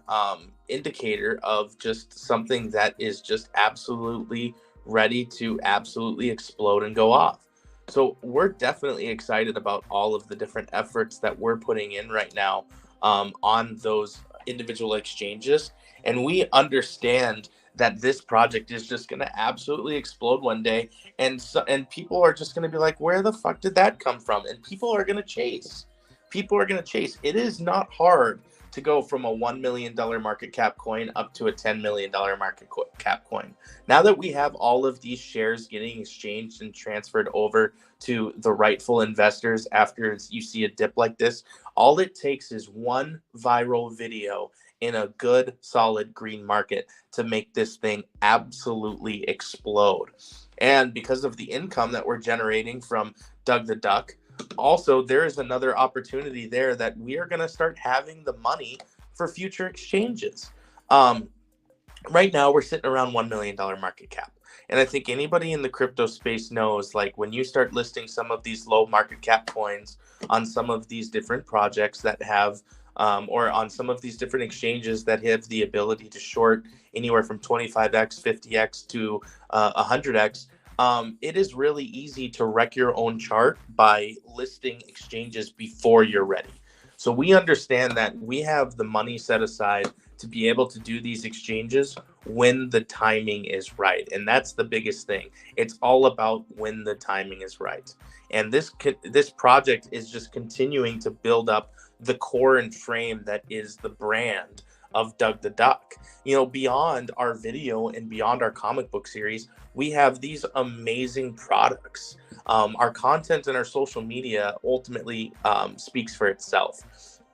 indicator of just something that is just absolutely ready to absolutely explode and go off. So we're definitely excited about all of the different efforts that we're putting in right now on those individual exchanges. And we understand that this project is just going to absolutely explode one day. And people are just going to be like, where the fuck did that come from? And people are going to chase. People are going to chase. It is not hard to go from a $1 million market cap coin up to a $10 million market cap coin. Now that we have all of these shares getting exchanged and transferred over to the rightful investors after you see a dip like this, all it takes is one viral video in a good, solid green market to make this thing absolutely explode. And because of the income that we're generating from Doug the Duck, also, there is another opportunity there that we are going to start having the money for future exchanges. Right now, we're sitting around $1 million market cap. And I think anybody in the crypto space knows, like, when you start listing some of these low market cap coins on some of these different projects that have, or on some of these different exchanges that have the ability to short anywhere from 25x, 50x to 100x, it is really easy to wreck your own chart by listing exchanges before you're ready. So we understand that we have the money set aside to be able to do these exchanges when the timing is right. And that's the biggest thing. It's all about when the timing is right. And this project is just continuing to build up the core and frame that is the brand of Doug the Duck. You know, beyond our video and beyond our comic book series, we have these amazing products. Our content and our social media ultimately speaks for itself.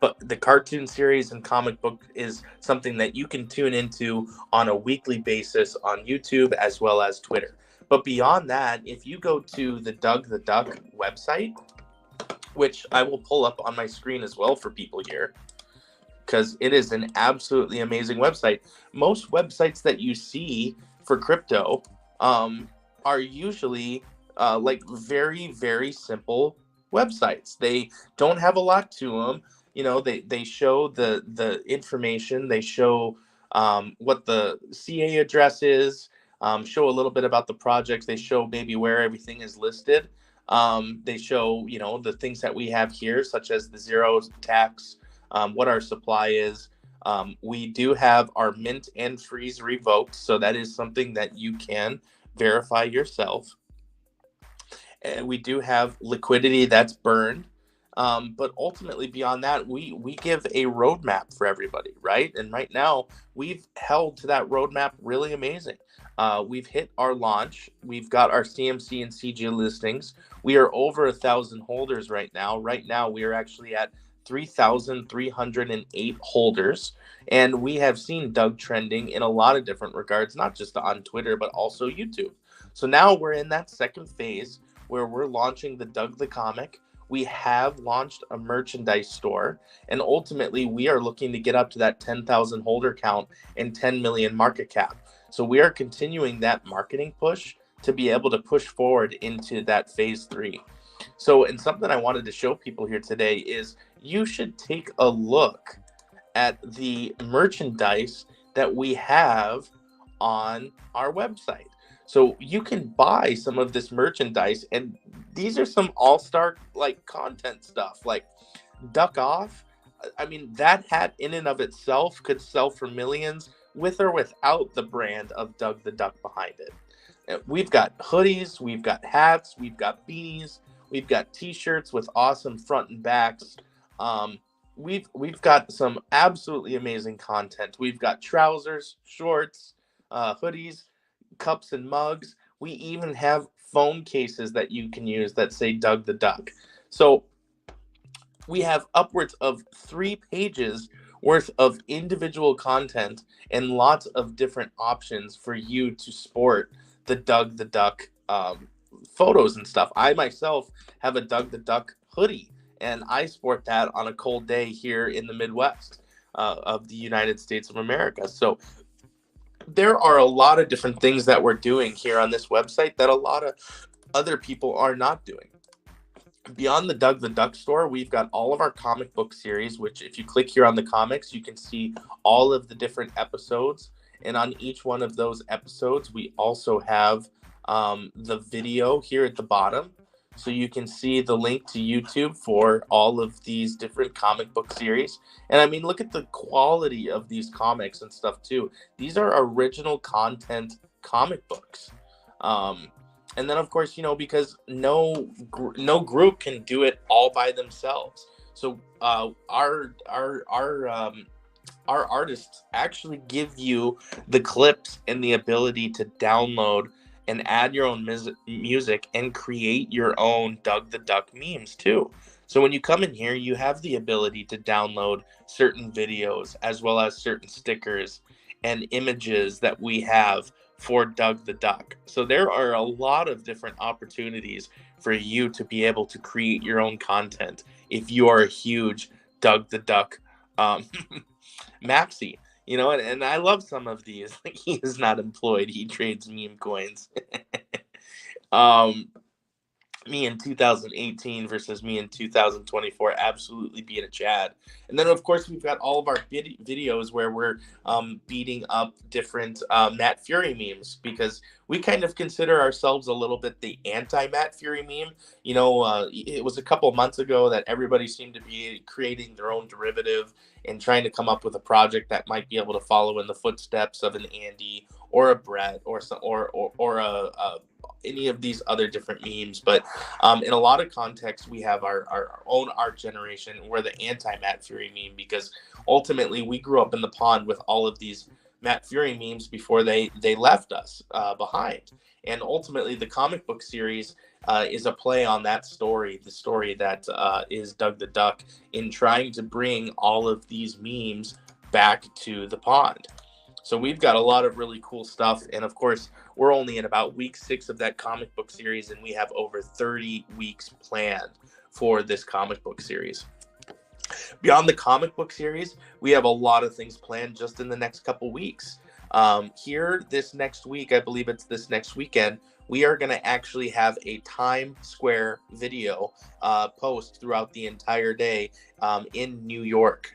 But the cartoon series and comic book is something that you can tune into on a weekly basis on YouTube as well as Twitter. But beyond that, if you go to the Doug the Duck website, which I will pull up on my screen as well for people here, because it is an absolutely amazing website. Most websites that you see for crypto are usually like very, very simple websites. They don't have a lot to them. You know, they show the information. They show what the CA address is, show a little bit about the projects. They show maybe where everything is listed. They show, you know, the things that we have here, such as the zero tax, what our supply is. We do have our mint and freeze revoked, so that is something that you can verify yourself. And we do have liquidity that's burned. But ultimately, beyond that, we give a roadmap for everybody, right? And right now, we've held to that roadmap really amazing. We've hit our launch. We've got our CMC and CG listings. We are over 1,000 holders right now. Right now, we are actually at 3,308 holders. And we have seen Doug trending in a lot of different regards, not just on Twitter, but also YouTube. So now we're in that second phase where we're launching the Doug the Comic. We have launched a merchandise store, and ultimately we are looking to get up to that 10,000 holder count and 10 million market cap. So we are continuing that marketing push to be able to push forward into that phase 3. So, and something I wanted to show people here today is you should take a look at the merchandise that we have on our website. So you can buy some of this merchandise, and these are some all-star like content stuff, like Duck Off. I mean, that hat in and of itself could sell for millions with or without the brand of Doug the Duck behind it. We've got hoodies, we've got hats, we've got beanies, we've got t-shirts with awesome front and backs. We've got some absolutely amazing content. We've got trousers, shorts, hoodies. cups and mugs. We even have phone cases that you can use that say Doug the Duck. So we have upwards of 3 pages worth of individual content and lots of different options for you to sport the Doug the Duck photos and stuff. I myself have a Doug the Duck hoodie, and I sport that on a cold day here in the Midwest of the United States of America. So there are a lot of different things that we're doing here on this website that a lot of other people are not doing. Beyond the Doug the Duck store, we've got all of our comic book series, which if you click here on the comics, you can see all of the different episodes. And on each one of those episodes, we also have the video here at the bottom. So you can see the link to YouTube for all of these different comic book series. And I mean, look at the quality of these comics and stuff too. These are original content comic books. And then, of course, you know, because no group can do it all by themselves. So our artists actually give you the clips and the ability to download and add your own music and create your own Doug the Duck memes too. So when you come in here, you have the ability to download certain videos as well as certain stickers and images that we have for Doug the Duck. So there are a lot of different opportunities for you to be able to create your own content if you are a huge Doug the Duck maxi. You know, and I love some of these. Like, he is not employed. He trades meme coins. Me in 2018 versus me in 2024, absolutely being a Chad. And then, of course, we've got all of our videos where we're beating up different Matt Fury memes, because we kind of consider ourselves a little bit the anti-Matt Fury meme. You know, it was a couple months ago that everybody seemed to be creating their own derivative and trying to come up with a project that might be able to follow in the footsteps of an Andy or a Brett or any of these other different memes. But in a lot of contexts, we have our own art generation. We're the anti-Matt Fury meme, because ultimately we grew up in the pond with all of these Matt Fury memes before they left us behind. And ultimately the comic book series is a play on that story, the story that is Doug the Duck, in trying to bring all of these memes back to the pond. So we've got a lot of really cool stuff. And of course, we're only in about week 6 of that comic book series, and we have over 30 weeks planned for this comic book series. Beyond the comic book series, we have a lot of things planned just in the next couple weeks. Here this next week, I believe it's this next weekend, we are going to actually have a Times Square video post throughout the entire day in New York.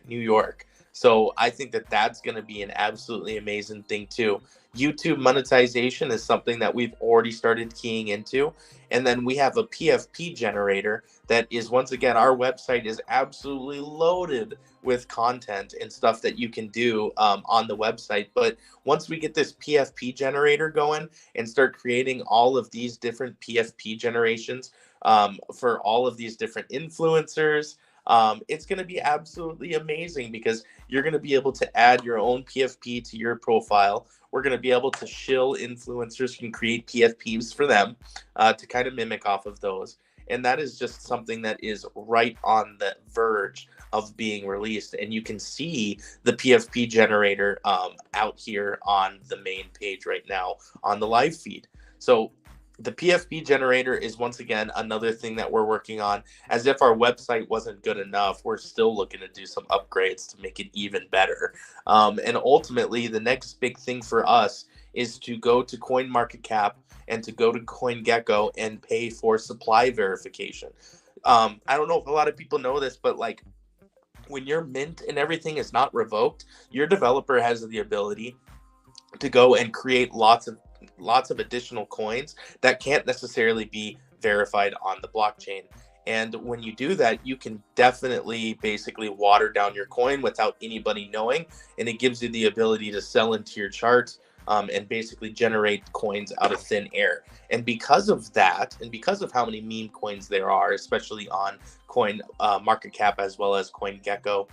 So I think that that's going to be an absolutely amazing thing too. YouTube monetization is something that we've already started keying into. And then we have a PFP generator that is, once again, our website is absolutely loaded with content and stuff that you can do on the website. But once we get this PFP generator going and start creating all of these different PFP generations for all of these different influencers, it's going to be absolutely amazing, because you're going to be able to add your own PFP to your profile. We're going to be able to shill influencers and create PFPs for them to kind of mimic off of those. And that is just something that is right on the verge of being released. And you can see the PFP generator out here on the main page right now on the live feed. So the PFP generator is, once again, another thing that we're working on. As if our website wasn't good enough, we're still looking to do some upgrades to make it even better. And ultimately, the next big thing for us is to go to CoinMarketCap and to go to CoinGecko and pay for supply verification. I don't know if a lot of people know this, but like, when your mint and everything is not revoked, your developer has the ability to go and create lots of additional coins that can't necessarily be verified on the blockchain. And when you do that, you can definitely basically water down your coin without anybody knowing, and it gives you the ability to sell into your charts and basically generate coins out of thin air. And because of that, and because of how many meme coins there are, especially on CoinMarketCap as well as CoinGecko,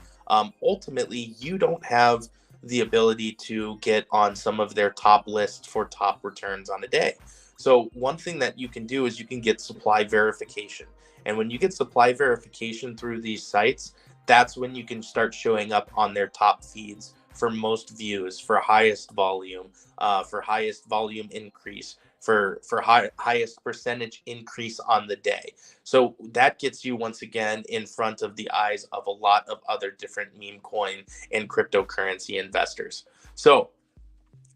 ultimately you don't have the ability to get on some of their top lists for top returns on a day. So one thing that you can do is you can get supply verification. And when you get supply verification through these sites, that's when you can start showing up on their top feeds for most views, for highest volume, for highest volume increase, for highest percentage increase on the day. So that gets you once again in front of the eyes of a lot of other different meme coin and cryptocurrency investors. So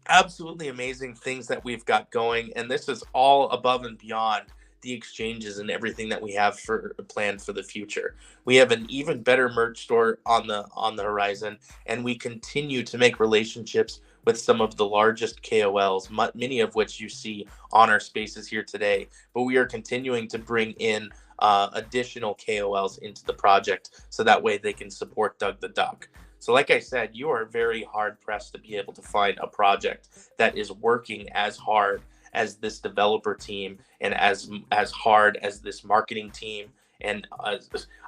absolutely amazing things that we've got going, and this is all above and beyond the exchanges and everything that we have for planned for the future. We have an even better merch store on the horizon, and we continue to make relationships with some of the largest KOLs, many of which you see on our spaces here today. But we are continuing to bring in additional KOLs into the project so that way they can support Doug the Duck. So like I said, you are very hard pressed to be able to find a project that is working as hard as this developer team and as hard as this marketing team. And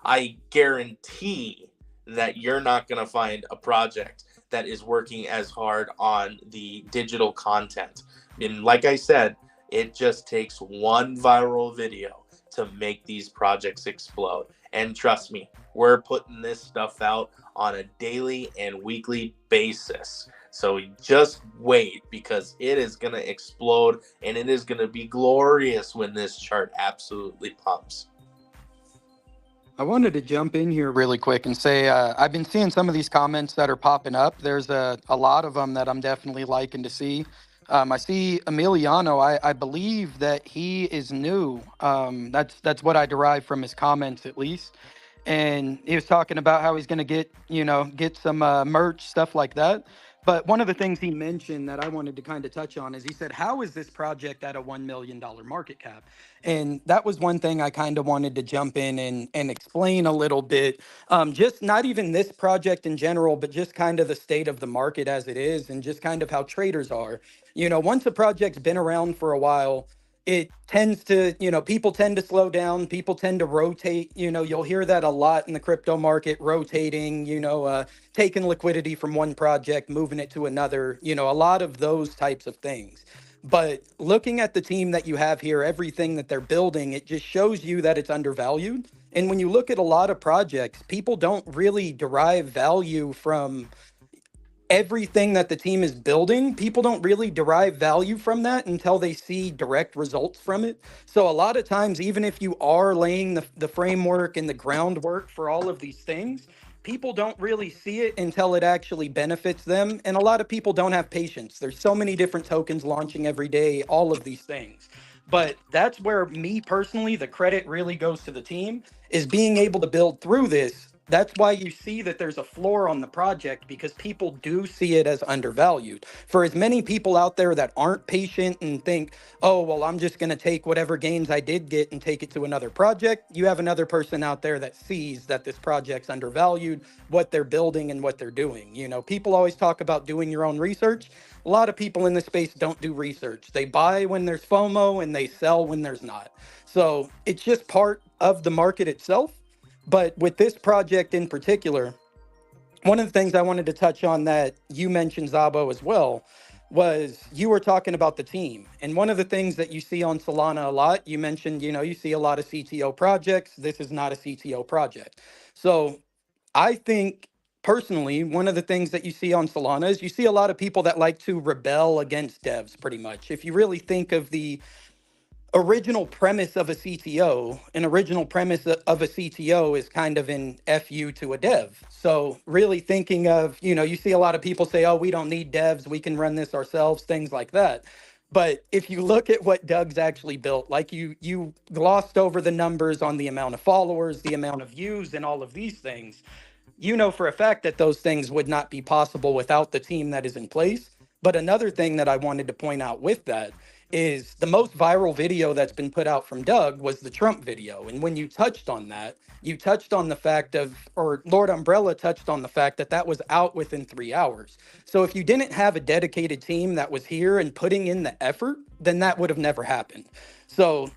I guarantee that you're not going to find a project that is working as hard on the digital content. And like I said, it just takes one viral video to make these projects explode. And trust me, we're putting this stuff out on a daily and weekly basis. So just wait, because it is going to explode, and it is going to be glorious when this chart absolutely pumps. I wanted to jump in here really quick and say I've been seeing some of these comments that are popping up. There's a lot of them that I'm definitely liking to see. I see Emiliano. I believe that he is new. That's what I derive from his comments, at least. And he was talking about how he's going to get some merch, stuff like that. But one of the things he mentioned that I wanted to kind of touch on is he said, how is this project at a $1 million market cap? And that was one thing I kind of wanted to jump in and explain a little bit. Just not even this project in general, but just kind of the state of the market as it is, and just kind of how traders are. Once a project's been around for a while, it tends to, people tend to slow down. People tend to rotate. You'll hear that a lot in the crypto market, rotating, taking liquidity from one project, moving it to another, a lot of those types of things. But looking at the team that you have here, everything that they're building, it just shows you that it's undervalued. And when you look at a lot of projects, people don't really derive value from everything that the team is building. People don't really derive value from that until they see direct results from it. So a lot of times, even if you are laying the framework and the groundwork for all of these things, people don't really see it until it actually benefits them. And a lot of people don't have patience. There's so many different tokens launching every day, all of these things. But that's where, me personally, the credit really goes to the team, is being able to build through this. That's why you see that there's a floor on the project, because people do see it as undervalued. For as many people out there that aren't patient and think, oh, well, I'm just going to take whatever gains I did get and take it to another project, you have another person out there that sees that this project's undervalued, what they're building and what they're doing. People always talk about doing your own research. A lot of people in this space don't do research. They buy when there's FOMO and they sell when there's not. So it's just part of the market itself. But with this project in particular, one of the things I wanted to touch on that you mentioned, Zabo, as well, was you were talking about the team. And one of the things that you see on Solana a lot, you mentioned, you see a lot of CTO projects. This is not a CTO project. So I think, personally, one of the things that you see on Solana is you see a lot of people that like to rebel against devs, pretty much. If you really think of the original premise of a CTO, an original premise of a CTO is kind of an FU to a dev. So really thinking of, you see a lot of people say, oh, we don't need devs, we can run this ourselves, things like that. But if you look at what Doug's actually built, like you glossed over the numbers on the amount of followers, the amount of views, and all of these things, for a fact that those things would not be possible without the team that is in place. But another thing that I wanted to point out with that is the most viral video that's been put out from Doug was the Trump video. And when you touched on that, you touched on the fact of, or Lord Umbrella touched on the fact that that was out within 3 hours. So if you didn't have a dedicated team that was here and putting in the effort, then that would have never happened. So,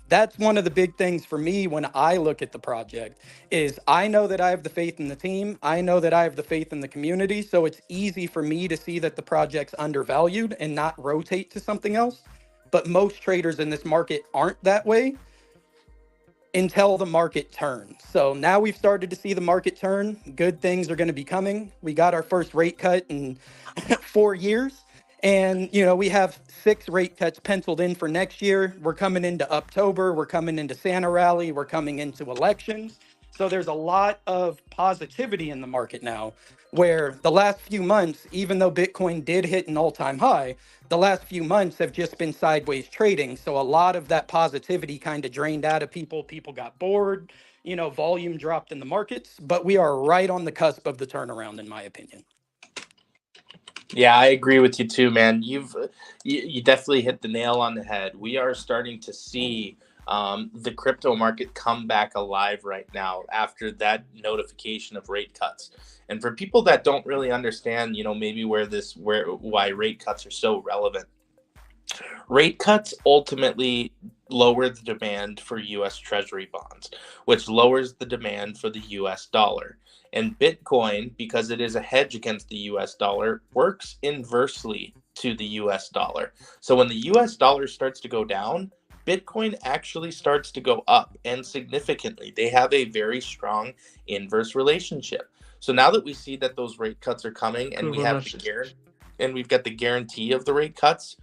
that's one of the big things for me when I look at the project is I know that I have the faith in the team. I know that I have the faith in the community. So it's easy for me to see that the project's undervalued and not rotate to something else. But most traders in this market aren't that way until the market turns. So now we've started to see the market turn. Good things are going to be coming. We got our first rate cut in 4 years. And, we have 6 rate cuts penciled in for next year. We're coming into October. We're coming into Santa Rally. We're coming into elections. So there's a lot of positivity in the market now, where the last few months, even though Bitcoin did hit an all-time high, the last few months have just been sideways trading. So a lot of that positivity kind of drained out of people. People got bored, volume dropped in the markets, but we are right on the cusp of the turnaround, in my opinion. Yeah, I agree with you too, man. You definitely hit the nail on the head. We are starting to see the crypto market come back alive right now after that notification of rate cuts. And for people that don't really understand, maybe why rate cuts are so relevant. Rate cuts ultimately lower the demand for U.S. Treasury bonds, which lowers the demand for the U.S. dollar. And Bitcoin, because it is a hedge against the U.S. dollar, works inversely to the U.S. dollar. So when the U.S. dollar starts to go down, Bitcoin actually starts to go up, and significantly. They have a very strong inverse relationship. So now that we see that those rate cuts are coming, and we've got the guarantee of the rate cuts,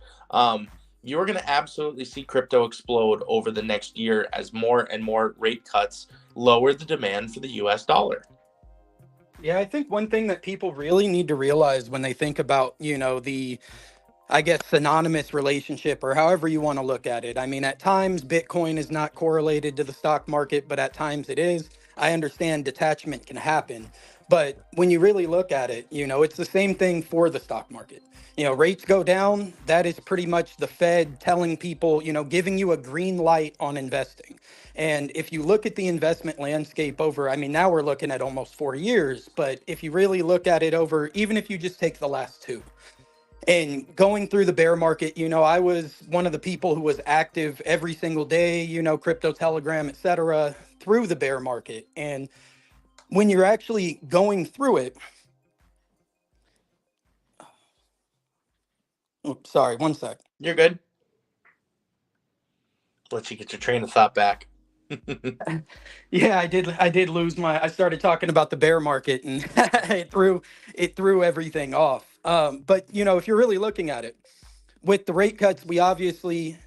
you're going to absolutely see crypto explode over the next year as more and more rate cuts lower the demand for the U.S. dollar. Yeah, I think one thing that people really need to realize when they think about, the, I guess, synonymous relationship or however you want to look at it. I mean, at times Bitcoin is not correlated to the stock market, but at times it is. I understand detachment can happen. But when you really look at it, it's the same thing for the stock market. Rates go down. That is pretty much the Fed telling people, giving you a green light on investing. And if you look at the investment landscape over, now we're looking at almost 4 years, but if you really look at it over, even if you just take the last 2, and going through the bear market, I was one of the people who was active every single day, crypto, Telegram, etc., through the bear market. And when you're actually going through it, sorry, one sec. You're good. Let you get your train of thought back. Yeah, I did lose I started talking about the bear market, and it threw everything off. But if you're really looking at it, with the rate cuts, we obviously,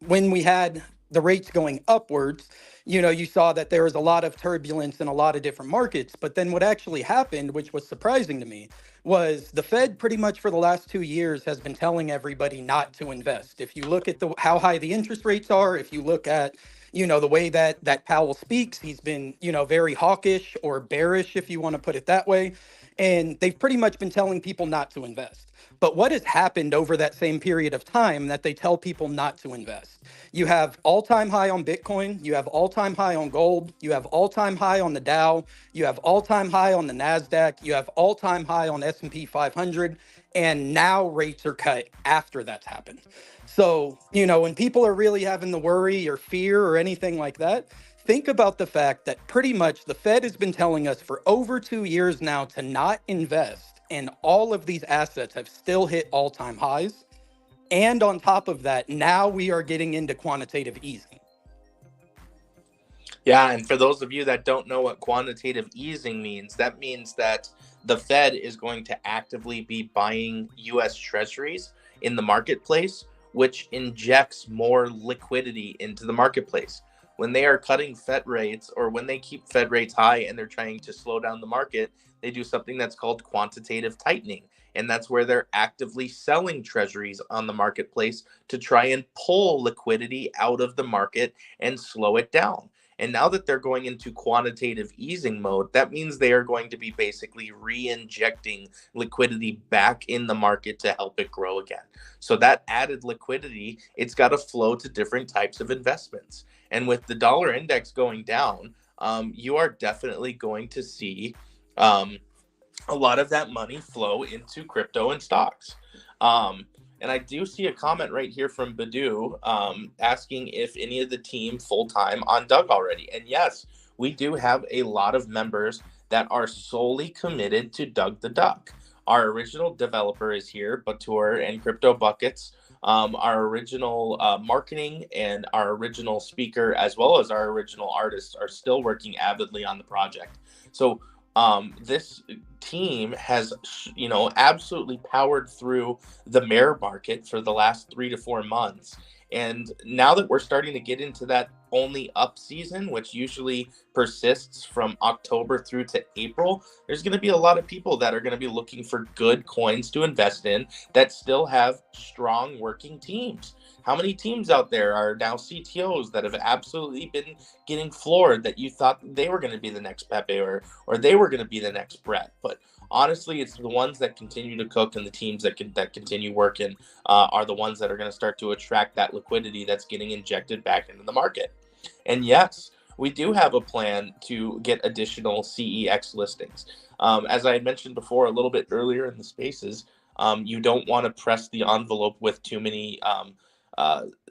when we had the rates going upwards, you saw that there was a lot of turbulence in a lot of different markets. But then what actually happened, which was surprising to me, was the Fed pretty much for the last 2 years has been telling everybody not to invest. If you look at how high the interest rates are, if you look at the way that Powell speaks, he's been, very hawkish or bearish, if you want to put it that way. And they've pretty much been telling people not to invest. But what has happened over that same period of time that they tell people not to invest? You have all-time high on Bitcoin. You have all-time high on gold. You have all-time high on the Dow. You have all-time high on the NASDAQ. You have all-time high on S&P 500. And now rates are cut after that's happened. So, when people are really having the worry or fear or anything like that, think about the fact that pretty much the Fed has been telling us for over 2 years now to not invest, and all of these assets have still hit all-time highs. And on top of that, now we are getting into quantitative easing. Yeah, and for those of you that don't know what quantitative easing means, that means that the Fed is going to actively be buying U.S. Treasuries in the marketplace, which injects more liquidity into the marketplace. When they are cutting Fed rates, or when they keep Fed rates high and they're trying to slow down the market, they do something that's called quantitative tightening. And that's where they're actively selling treasuries on the marketplace to try and pull liquidity out of the market and slow it down. And now that they're going into quantitative easing mode, that means they are going to be basically re-injecting liquidity back in the market to help it grow again. So that added liquidity, it's got to flow to different types of investments. And with the dollar index going down, you are definitely going to see a lot of that money flow into crypto and stocks. And And I do see a comment right here from Badu asking if any of the team full-time on Doug already. And yes, we do have a lot of members that are solely committed to Doug the Duck. Our original developer is here, Batur and Crypto Buckets. Our original marketing and our original speaker, as well as our original artists, are still working avidly on the project. So this team has, absolutely powered through the mare market for the last 3 to 4 months. And now that we're starting to get into that only up season, which usually persists from October through to April, there's going to be a lot of people that are going to be looking for good coins to invest in that still have strong working teams. How many teams out there are now CTOs that have absolutely been getting floored that you thought they were going to be the next Pepe or they were going to be the next Brett? But honestly, it's the ones that continue to cook and the teams that continue working are the ones that are going to start to attract that liquidity that's getting injected back into the market. And yes, we do have a plan to get additional CEX listings. As I had mentioned before a little bit earlier in the spaces, you don't want to press the envelope with too many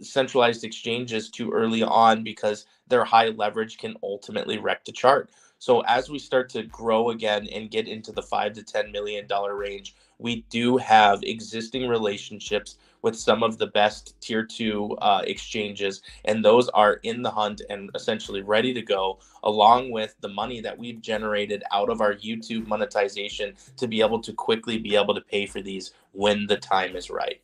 centralized exchanges too early on, because their high leverage can ultimately wreck the chart. So as we start to grow again and get into the $5 to $10 million range, we do have existing relationships with some of the best tier 2 exchanges, and those are in the hunt and essentially ready to go, along with the money that we've generated out of our YouTube monetization to be able to quickly be able to pay for these when the time is right.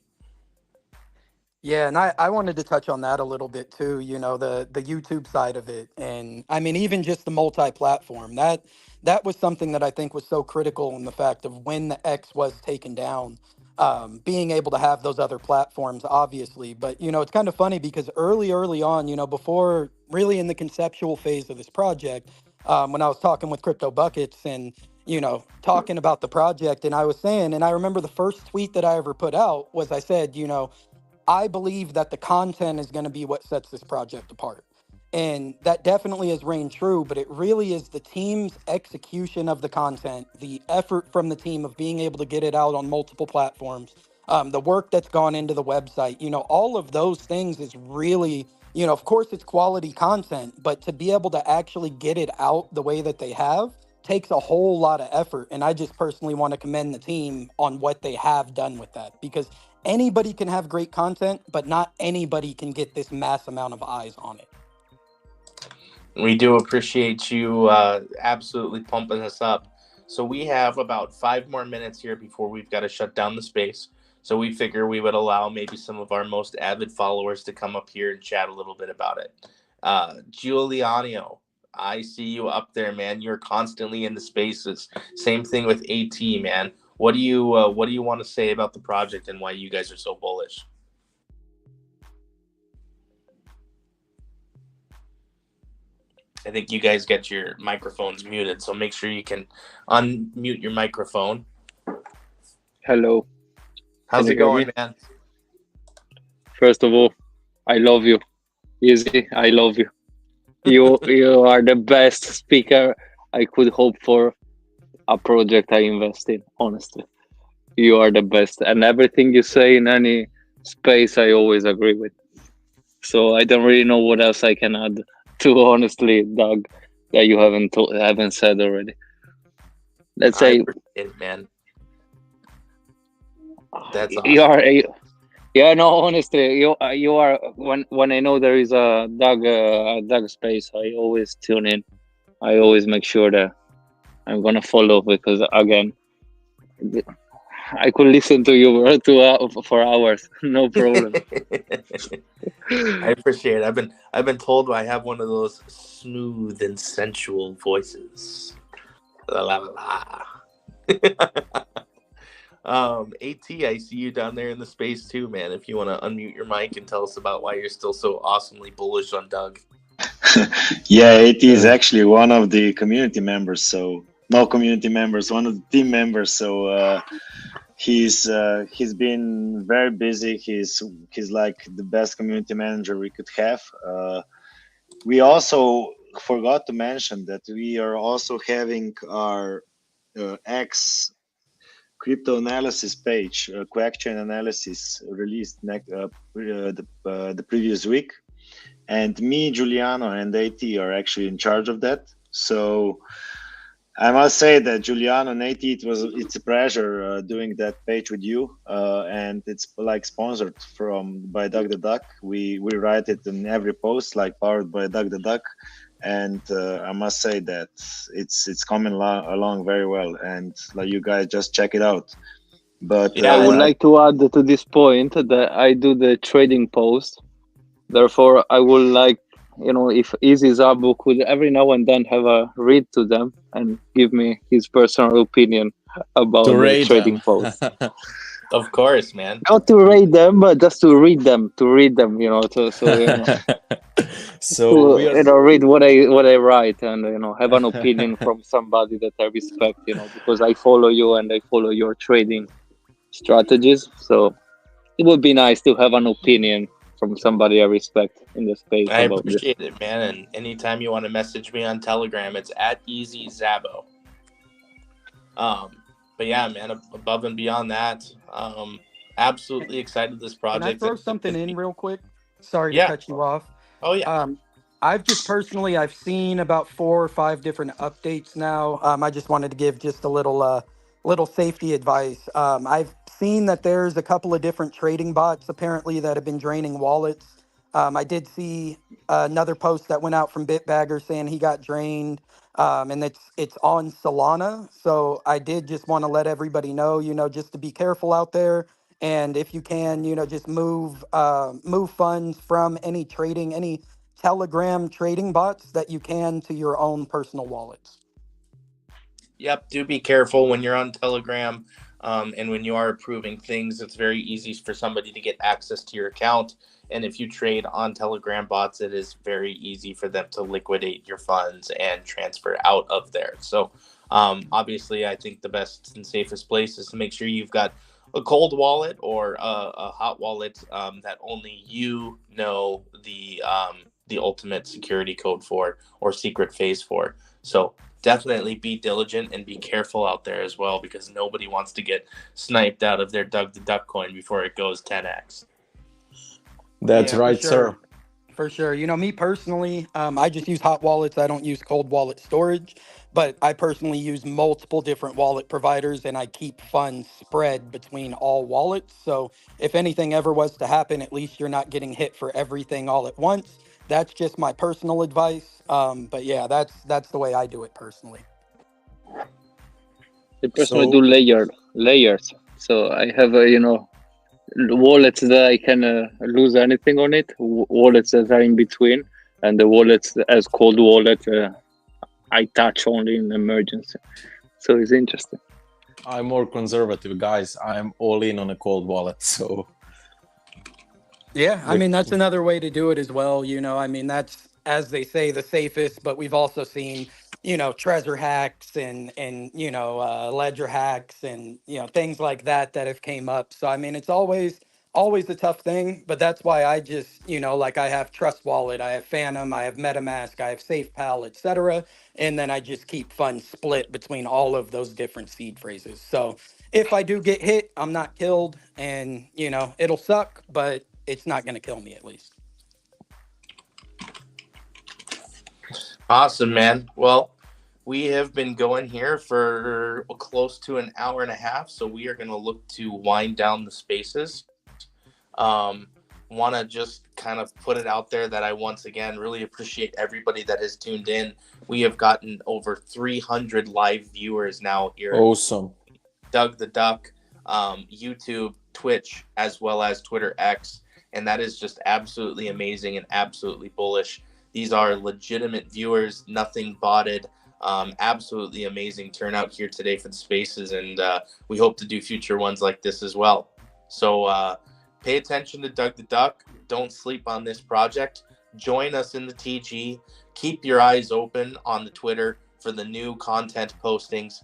Yeah, and I wanted to touch on that a little bit too, the YouTube side of it. And I mean, even just the multi-platform, that was something that I think was so critical in the fact of when the X was taken down, being able to have those other platforms, obviously. But, it's kind of funny because early on, before really in the conceptual phase of this project, when I was talking with Crypto Buckets and, talking about the project, and I was saying, and I remember the first tweet that I ever put out was I said, I believe that the content is going to be what sets this project apart. And that definitely has reigned true, but it really is the team's execution of the content, the effort from the team of being able to get it out on multiple platforms, the work that's gone into the website, all of those things is really, of course it's quality content, but to be able to actually get it out the way that they have takes a whole lot of effort. And I just personally want to commend the team on what they have done with that, because anybody can have great content, but not anybody can get this mass amount of eyes on it. We do appreciate you absolutely pumping us up. So we have about 5 more minutes here before we've got to shut down the space. So we figure we would allow maybe some of our most avid followers to come up here and chat a little bit about it. Giuliano, I see you up there, man. You're constantly in the spaces. Same thing with AT, man. What do you want to say about the project and why you guys are so bullish? I think you guys get your microphones muted, so make sure you can unmute your microphone. Hello. How's it going, man? First of all, I love you. Easy, I love you. You are the best speaker I could hope for a project I invest in, honestly. You are the best. And everything you say in any space, I always agree with. So I don't really know what else I can add to, honestly, Doug, that you haven't said already. Let's say, man. That's awesome. Yeah, no, honestly, you are. When I know there is a Doug space, I always tune in. I always make sure that I'm gonna follow, because again, I could listen to you for hours, no problem. I appreciate it. I've been told I have one of those smooth and sensual voices. La la la. AT, I see you down there in the space too, man. If you want to unmute your mic and tell us about why you're still so awesomely bullish on Doug. Yeah, AT is actually one of the community members. So no community members, one of the team members. So he's been very busy. He's like the best community manager we could have. We also forgot to mention that we are also having our X crypto analysis page, Quack Chain Analysis, released the previous week, and me, Giuliano, and AT are actually in charge of that. So I must say that Giuliano and AT, it's a pleasure doing that page with you, and it's like sponsored by Doug the Duck. We write it in every post, like powered by Doug the Duck, and I must say that it's coming along very well, and like you guys just check it out. But I would like to add to this point that I do the trading post. Therefore, I would like, if Easy Zabu could every now and then have a read to them and give me his personal opinion about the trading post. Of course, man. Not to rate them, but just to read them. To read them, So we are... read what I write and have an opinion from somebody that I respect. Because I follow you and I follow your trading strategies. So it would be nice to have an opinion from somebody I respect in the space. I appreciate it, man. And anytime you want to message me on Telegram, it's at Easy Zabo. But yeah, man, above and beyond that, absolutely excited this project. Can I throw something in real quick? Sorry to cut you off. Oh yeah. I've just personally, I've seen about 4 or 5 different updates now. I just wanted to give just a little safety advice. I've seen that there's a couple of different trading bots apparently that have been draining wallets. I did see another post that went out from Bitbagger saying he got drained, and it's on Solana. So I did just want to let everybody know, just to be careful out there. And if you can, just move funds from any Telegram trading bots that you can to your own personal wallets. Yep, do be careful when you're on Telegram, and when you are approving things. It's very easy for somebody to get access to your account. And if you trade on Telegram bots, it is very easy for them to liquidate your funds and transfer out of there. So obviously, I think the best and safest place is to make sure you've got a cold wallet or a hot wallet that only you know the ultimate security code for or secret phase for. So definitely be diligent and be careful out there as well, because nobody wants to get sniped out of their Doug the Duck coin before it goes 10x. That's right, sir. For sure. Me personally, I just use hot wallets. I don't use cold wallet storage, but I personally use multiple different wallet providers, and I keep funds spread between all wallets. So if anything ever was to happen, at least you're not getting hit for everything all at once. That's just my personal advice. But yeah, that's the way I do it personally. I personally do layers. So I have wallets that I can lose anything on it, wallets that are in between, and the wallets as cold wallet I touch only in emergency. So it's interesting. I'm more conservative, guys. I'm all in on a cold wallet, so... Yeah, I mean, that's another way to do it as well. That's, as they say, the safest, but we've also seen, Trezor hacks and ledger hacks and, things like that have came up. So, I mean, it's always a tough thing, but that's why I just, I have Trust Wallet, I have Phantom, I have MetaMask, I have SafePal, etc. And then I just keep funds split between all of those different seed phrases. So if I do get hit, I'm not killed, and, it'll suck, but it's not going to kill me, at least. Awesome, man. Well, we have been going here for close to an hour and a half, so we are going to look to wind down the spaces. Want to just kind of put it out there that I once again really appreciate everybody that has tuned in. We have gotten over 300 live viewers now here. Awesome. Doug the Duck, YouTube, Twitch, as well as Twitter X. And that is just absolutely amazing and absolutely bullish. These are legitimate viewers, nothing botted. Absolutely amazing turnout here today for the spaces, and we hope to do future ones like this as well. So pay attention to Doug the Duck. Don't sleep on this project. Join us in the TG. Keep your eyes open on the Twitter for the new content postings,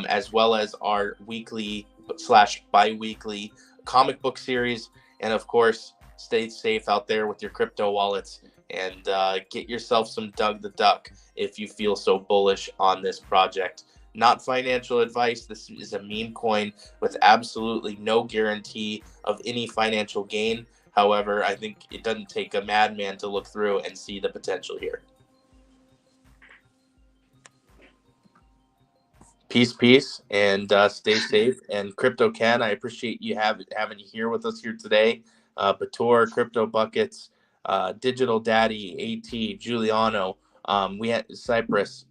as well as our weekly/bi-weekly comic book series. And of course, stay safe out there with your crypto wallets, and get yourself some Doug the Duck if you feel so bullish on this project. not financial advice. This is a meme coin with absolutely no guarantee of any financial gain. However, I think it doesn't take a madman to look through and see the potential here. Peace, and stay safe. And Crypto Ken, I appreciate you having you here with us here today. Bator, Crypto Buckets, Digital Daddy, AT, Giuliano, we had Cypress.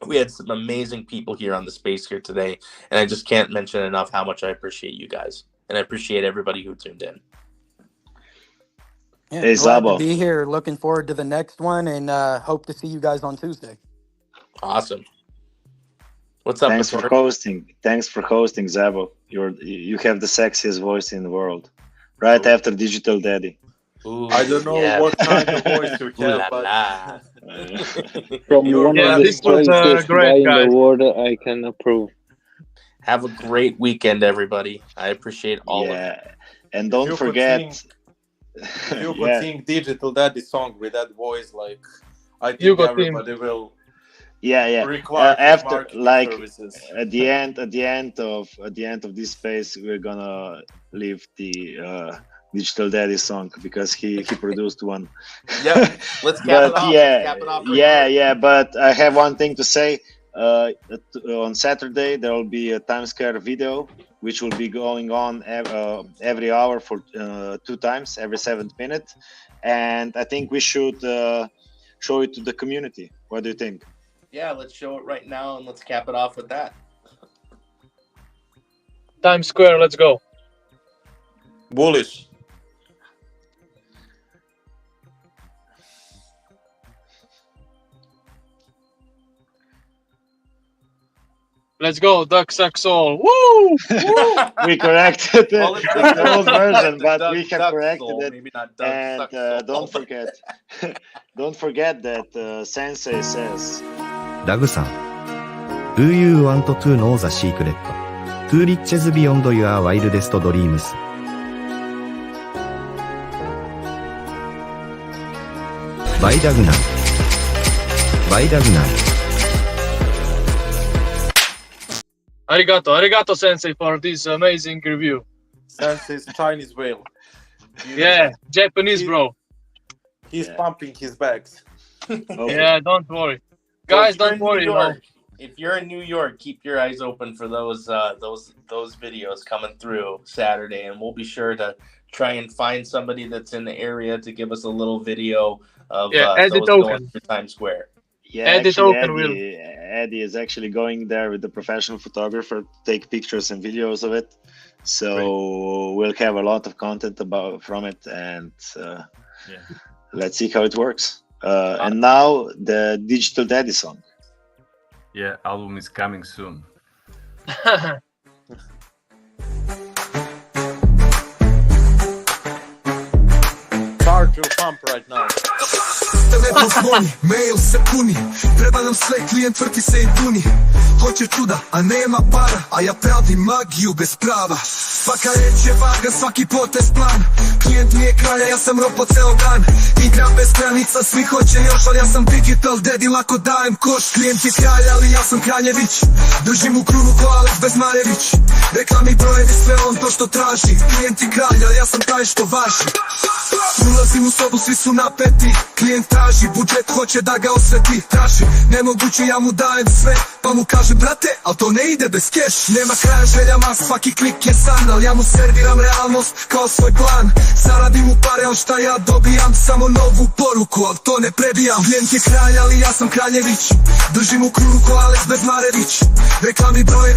We had some amazing people here on the space here today, and I just can't mention enough how much I appreciate you guys, and I appreciate everybody who tuned in. Yeah, Hey, glad to Zabo. be here. Looking forward to the next one, and hope to see you guys on Tuesday. Awesome. What's up? Thanks for hosting. Thanks for hosting, Zabo. You have the sexiest voice in the world, right after Digital Daddy. Ooh, I don't know yeah. what kind of voice you Ooh have, la but la. From one of the this was strongest great, guy in guys. the world, I can approve. Have a great weekend, everybody. I appreciate all of you. Yeah, and if don't you forget. if you could Yeah. sing Digital Daddy song with that voice, like I think You got him. everybody will Yeah. require his After, marketing like, services. at the end of this space, we're gonna leave the Digital Daddy song because he produced one. Yep. Let's cap But it off. yeah, Let's cap it off right yeah. But I have one thing to say. On Saturday there will be a Times Square video, which will be going on every hour for 2 times, every 7th minute, and I think we should show it to the community. What do you think? Yeah, let's show it right now, and let's cap it off with that. Times Square, let's go. Bullish. Let's go, Duck Sucks All. Woo! Woo! We corrected Well, it. it's It's the old version, the but Doug we have Duck corrected Soul, it. maybe not Doug And Suck Soul. don't forget that Sensei says. ダグさん Do you want to know the secret? Who reaches beyond your wildest dreams? By Dagnan. By Dagnan. Arigato, Sensei, for this amazing review. Sensei's Chinese whale. Yeah, Japanese, bro. He's pumping his bags. Yeah, don't worry. Guys, don't worry. No. If you're in New York, keep your eyes open for those videos coming through Saturday, and we'll be sure to try and find somebody that's in the area to give us a little video of those going through Times Square. Yeah, actually, Eddie is actually going there with the professional photographer to take pictures and videos of it. So we'll have a lot of content from it, and let's see how it works. And now the Digital Daddy song. Yeah, album is coming soon. Hard to pump right now. Telefon zvoni, mail se puni, treba nam sve, klijent vrti se i puni. Hoće čuda, a nema para, a ja pravim magiju bez prava. Svaka reč je vaga, svaki potez plan. Klijent mi je kralja, ja sam ropo ceo dan. Igram bez granica, svi hoće još, ali ja sam digital daddy, lako dajem koš. Klijent je kralj, ali ja sam kraljević. Držim u krunu ko Alex Bezmarević. Reklami brojevi, sve on to što traži. Klijent je kralj, ali ja sam taj što važi. Ulazim u sobu, svi su napeti. Klijent traži, budžet hoće da ga osveti. Traži, nemoguće, ja mu dajem sve. Pa mu kaže, brate, al to ne ide bez keš. Nema kraja željama, svaki klik je san. Al ja mu serviram realnost kao svoj plan. Zaradim u pare, al šta ja dobijam? Samo novu poruku, al to ne prebijam. Klijent je kralj, ali ja sam kraljević. Držim u krunu ko Alex Bezmarević. Reklami brojevi,